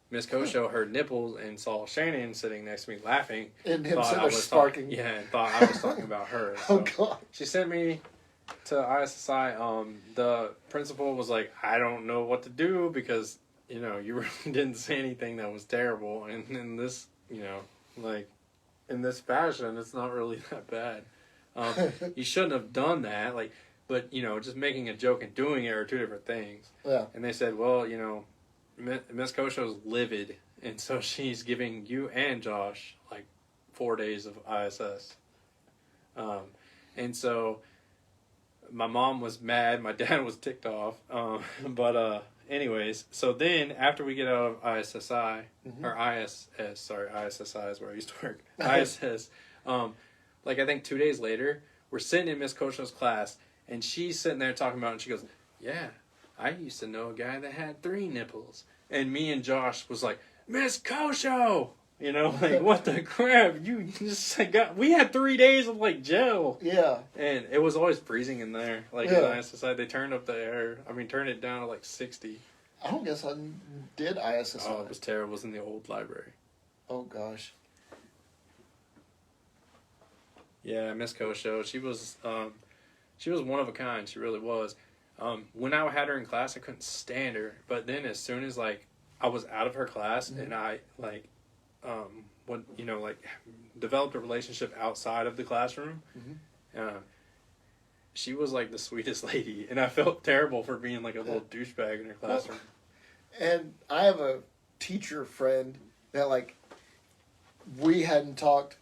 Miss Kosho heard nipples and saw Shannon sitting next to me laughing. And him sitting there sparking. And thought I was talking about her. Oh, So God. she sent me to ISSI. The principal was like, "I don't know what to do because, you really didn't say anything that was terrible. And in this, like, in this fashion, it's not really that bad. You shouldn't have done that. Like, but just making a joke and doing it are two different things. Yeah. And they said, well, Miss Kosho's livid, and so she's giving you and Josh like 4 days of ISS. And so my mom was mad, my dad was ticked off. But anyways, so then after we get out of ISSI, or ISS, sorry, ISSI is where I used to work. ISS, like I think 2 days later, we're sitting in Miss Kosho's class, and she's sitting there talking about it, and she goes, yeah, I used to know a guy that had 3 nipples. And me and Josh was like, Miss Kosho! Like, what the crap? You just we had 3 days of, like, gel. Yeah. And it was always freezing in there. Like, in ISSI, they turned up the air. I mean, turned it down to, like, 60. I don't guess I did ISS. Oh, it was terrible. It was in the old library. Oh, gosh. Yeah, Miss Kosho, she was one of a kind. She really was. When I had her in class, I couldn't stand her. But then as soon as, like, I was out of her class and I, like, developed a relationship outside of the classroom, she was, like, the sweetest lady. And I felt terrible for being, like, a little douchebag in her classroom. And I have a teacher friend that, like, we hadn't talked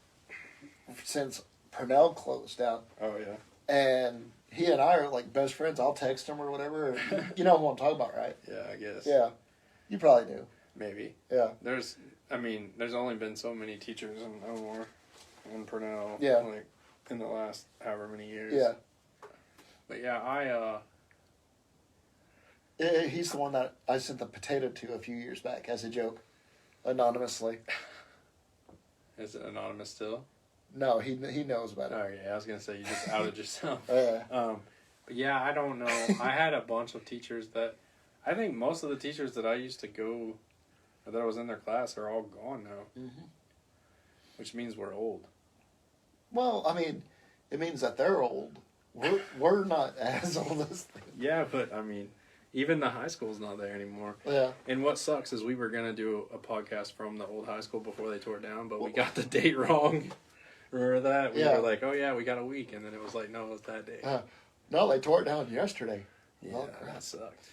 since Purnell closed down. Oh, yeah. And he and I are, like, best friends. I'll text him or whatever. You know who I'm talking about, right? Yeah, I guess. Yeah. You probably do. Maybe. Yeah. There's only been so many teachers in Elmore and Purnell. Yeah. Like, in the last however many years. Yeah. But yeah, He's the one that I sent the potato to a few years back as a joke, anonymously. Is it anonymous still? No, he knows about it. Oh yeah, I was gonna say you just outed yourself. Yeah. But yeah, I don't know. I had a bunch of teachers that, I think most of the teachers that I used to go, or that I was in their class, are all gone now. Which means we're old. Well, I mean, it means that they're old. We're not as old as them. Yeah, but I mean, even the high school's not there anymore. Yeah. And what sucks is we were gonna do a podcast from the old high school before they tore it down, but we got the date wrong. Remember that? We were like, oh yeah, we got a week, and then it was like, no, it was that day. No, they tore it down yesterday. Yeah, oh, crap. that sucked.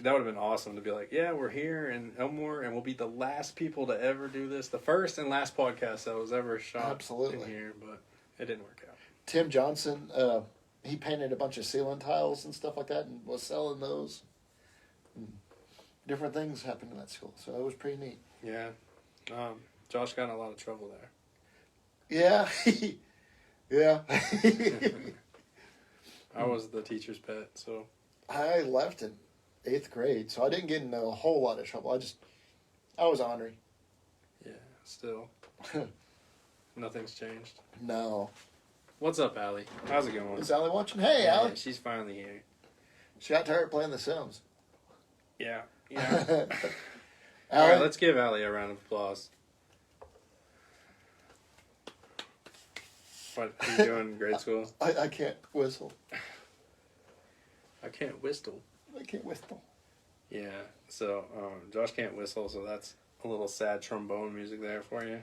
That would have been awesome to be like, yeah, we're here in Elmore, and we'll be the last people to ever do this. The first and last podcast that was ever shot in here, but it didn't work out. Tim Johnson, he painted a bunch of ceiling tiles and stuff like that and was selling those. And different things happened in that school, so it was pretty neat. Yeah. Josh got in a lot of trouble there. Yeah. Yeah. I was the teacher's pet, so. I left in 8th grade, so I didn't get in a whole lot of trouble. I was ornery. Yeah, still. Nothing's changed. No. What's up, Allie? How's it going? Is Allie watching? Hey, Yeah, Allie. she's finally here. She got tired of playing The Sims. Yeah. Yeah. All Allie, right, let's give Allie a round of applause. What are you doing in grade school? I can't whistle. I can't whistle. I can't whistle. Yeah, so Josh can't whistle, so that's a little sad trombone music there for you.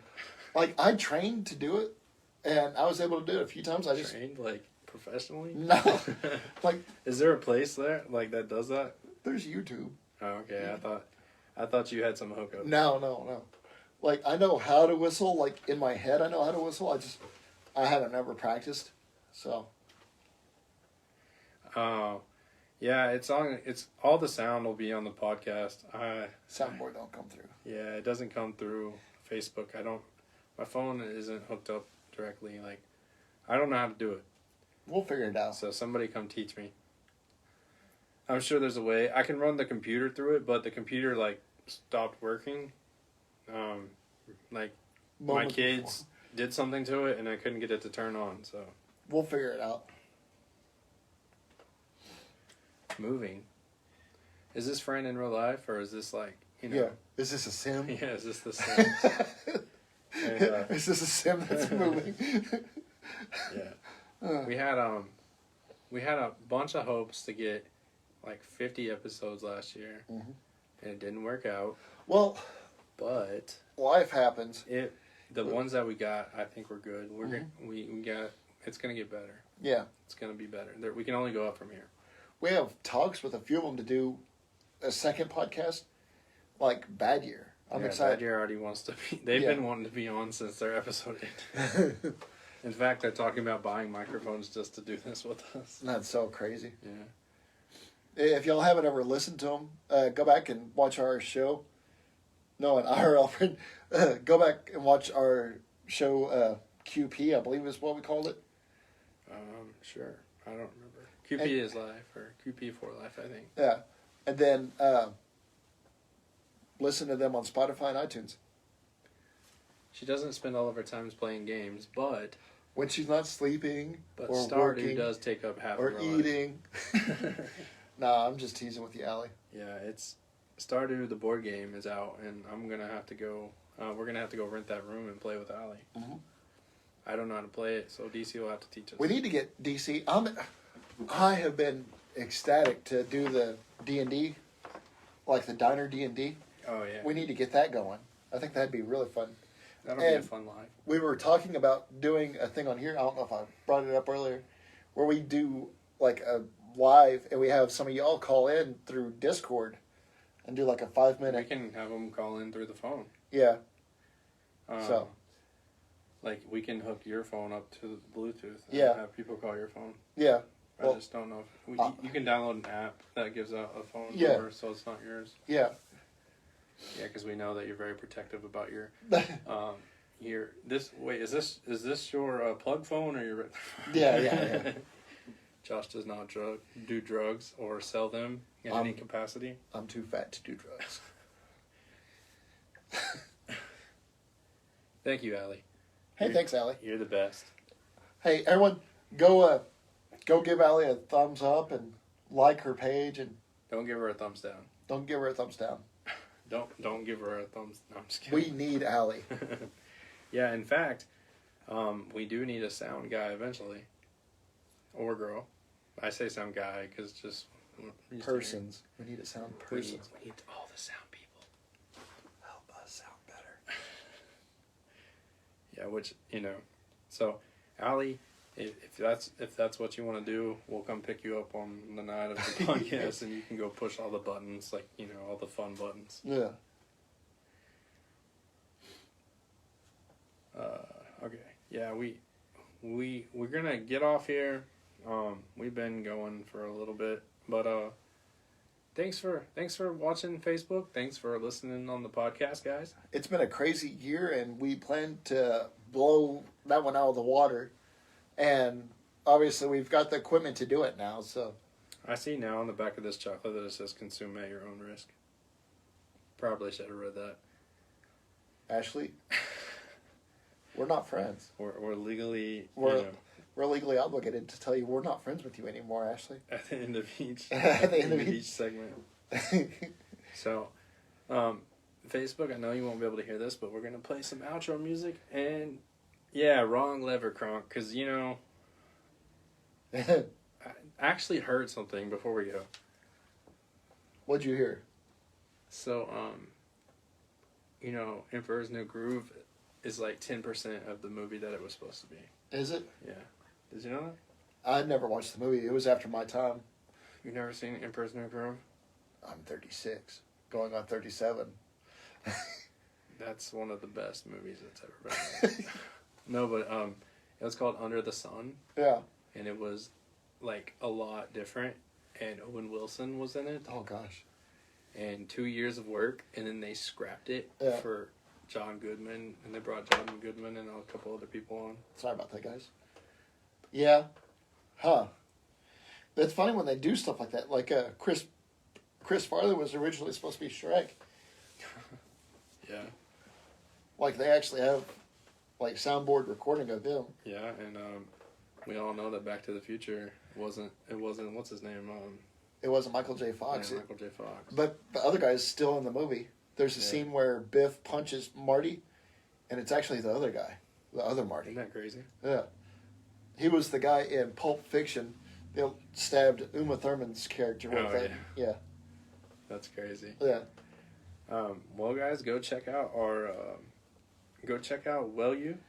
Like, I trained to do it, and I was able to do it a few times. Trained, like, professionally? No. Like, is there a place there, like, that does that? there's YouTube. Oh, okay, I thought you had some hookup. No. Like, I know how to whistle. Like, in my head, I know how to whistle. I haven't ever practiced, so. Oh, yeah, it's all the sound will be on the podcast. Soundboard don't come through. Yeah, it doesn't come through Facebook. My phone isn't hooked up directly. Like, I don't know how to do it. We'll figure it out. So somebody come teach me. I'm sure there's a way. I can run the computer through it, but the computer, like, stopped working. Like, my kids did something to it, and I couldn't get it to turn on, so. We'll figure it out. Moving. Is this friend in real life, or is this, like, Yeah. Is this a sim? Yeah, is this the same? And, Is this a sim that's moving? yeah. We had a bunch of hopes to get like 50 episodes last year, and it didn't work out. Well, but life happens. The ones that we got, I think we're good. We got. It's gonna get better. Yeah. It's going to be better. We can only go up from here. We have talks with a few of them to do a second podcast, like Bad Year. I'm excited. Bad Year already wants to be. They've been wanting to be on since their episode ended. In fact, they're talking about buying microphones just to do this with us. That's so crazy. Yeah. If y'all haven't ever listened to them, go back and watch our show. No, an IRL friend. Go back and watch our show, QP, I believe is what we called it. Sure. I don't remember. QP is life, or QP for life, I think. Yeah. And then listen to them on Spotify and iTunes. She doesn't spend all of her time playing games, but When she's not sleeping or Stardew working does take up half or of her eating. Nah, I'm just teasing with you, Allie. Yeah, it's Stardew. The board game is out, and I'm gonna have to go. We're gonna have to go rent that room and play with Allie. Mhm. I don't know how to play it, so DC will have to teach us. We need to get DC. I have been ecstatic to do the D&D, like the diner D&D. Oh yeah, We need to get that going. I think that'd be really fun. that'll be a and- fun life. We were talking about doing a thing on here. I don't know if I brought it up earlier, where we do like a live, and we have some of y'all call in through Discord, and do like a 5 We minute. can have them call in through the phone. Yeah. Um, So. like we can hook your phone up to Bluetooth. And Yeah. have people call your phone. Yeah. I Well, just don't know if you can download an app that gives out a phone Yeah. number, so it's not yours. Yeah. Yeah, because we know that you're very protective about your Is this your plug phone or your? Yeah. Josh does not do drugs or sell them in any capacity. I'm too fat to do drugs. Thank you, Allie. Hey, thanks, Allie. You're the best. Hey, everyone, go give Allie a thumbs up and like her page, and Don't give her a thumbs down. don't give her a thumbs down. Don't give her a thumbs. No, I'm just kidding. We need Allie. Yeah, in fact, we do need a sound guy eventually, or girl. I say sound guy because just Persons. We need a sound We person. need all the sound people. Help us sound better. Yeah, which so Allie, if that's what you want to do, we'll come pick you up on the night of the podcast, and you can go push all the buttons, like all the fun buttons. Yeah. Okay. Yeah, we're gonna get off here. We've been going for a little bit, but thanks for watching Facebook. Thanks for listening on the podcast, guys. It's been a crazy year, and we plan to blow that one out of the water. And obviously, we've got the equipment to do it now. So I see now on the back of this chocolate that it says "Consume at your own risk." Probably should have read that. Ashley, we're not friends. We're legally We're legally obligated to tell you we're not friends with you anymore, Ashley. at the end of each At the end of each segment. So, Facebook, I know you won't be able to hear this, but we're gonna play some outro music, and yeah, wrong lever, Kronk, because I actually heard something before we go. What'd you hear? So, Emperor's New Groove is like 10% of the movie that it was supposed to be. Is it? Yeah. Did you know that? I never watched the movie. It was after my time. You've never seen Emperor's New Groove? I'm 36, going on 37. That's one of the best movies that's ever been made. No, but it was called Under the Sun, Yeah. and it was like a lot different. And Owen Wilson was in it, Oh gosh. and 2 years of work, and then they scrapped it Yeah. for John Goodman, and they brought John Goodman and a couple other people on. Sorry about that, guys. Yeah. Huh. It's funny when they do stuff like that. Like Chris Farley was originally supposed to be Shrek. Yeah, Like they actually have like soundboard recording of him. yeah, and we all know that Back to the Future wasn't what's his name? It wasn't Michael J. Fox. Yeah, Michael J. Fox. But the other guy's still in the movie. There's a Yeah. scene where Biff punches Marty, and it's actually the other guy, the other Marty. Isn't that crazy? Yeah. He was the guy in Pulp Fiction that stabbed Uma Thurman's character with Oh, that. Yeah. That's crazy. Yeah. Well, guys, go check out Wellu.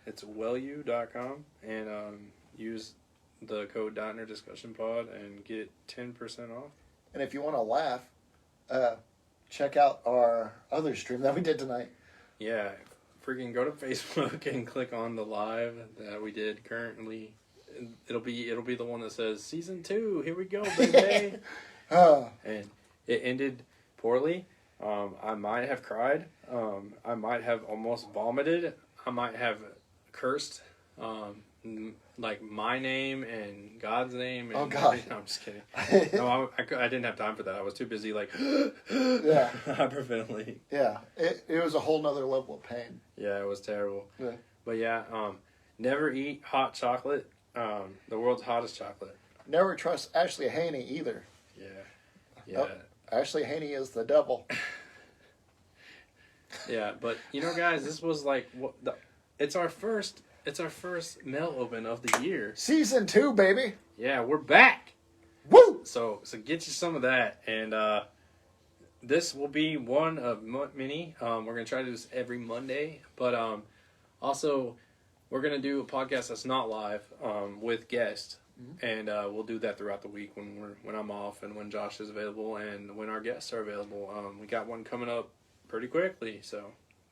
It's wellu.com, and use the code Diner Discussion Pod and get 10% off. And if you want to laugh, check out our other stream that we did tonight. Yeah, freaking go to Facebook and click on the live that we did currently. It'll be the one that says season 2. Here we go, baby. And it ended poorly. I might have cried. I might have almost vomited. I might have cursed. Like my name and God's name. And Oh, God. No, I'm just kidding. No, I didn't have time for that. I was too busy, like, Yeah. hyperventilating. Yeah. It was a whole nother level of pain. Yeah, it was terrible. Yeah. But yeah, never eat hot chocolate. The world's hottest chocolate. Never trust Ashley Haney either. Yeah. Yeah. Oh, Ashley Haney is the devil. Yeah, but you know, guys, this was like it's our first mail open of the year. Season 2, baby. Yeah, we're back. Woo! So get you some of that, and this will be one of many. We're gonna try to do this every Monday, but also we're gonna do a podcast that's not live with guests, and we'll do that throughout the week when I'm off and when Josh is available and when our guests are available. We got one coming up pretty quickly, so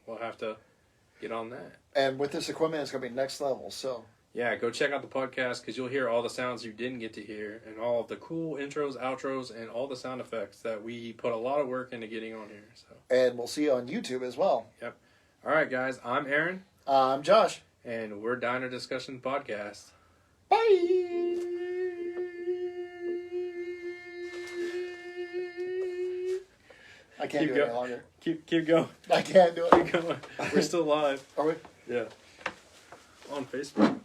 we'll have to get on that. And with this equipment, it's going to be next level, so. Yeah, go check out the podcast because you'll hear all the sounds you didn't get to hear and all of the cool intros, outros, and all the sound effects that we put a lot of work into getting on here. So. And we'll see you on YouTube as well. Yep. All right, guys. I'm Aaron. I'm Josh. And we're Diner Discussion Podcast. Bye! I can't do it any longer. Keep going. I can't do it. Keep going. We're still live. Are we? Yeah. On Facebook.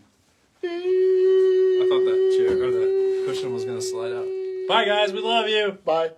I thought that chair or that cushion was gonna slide out. Bye, guys. We love you. Bye.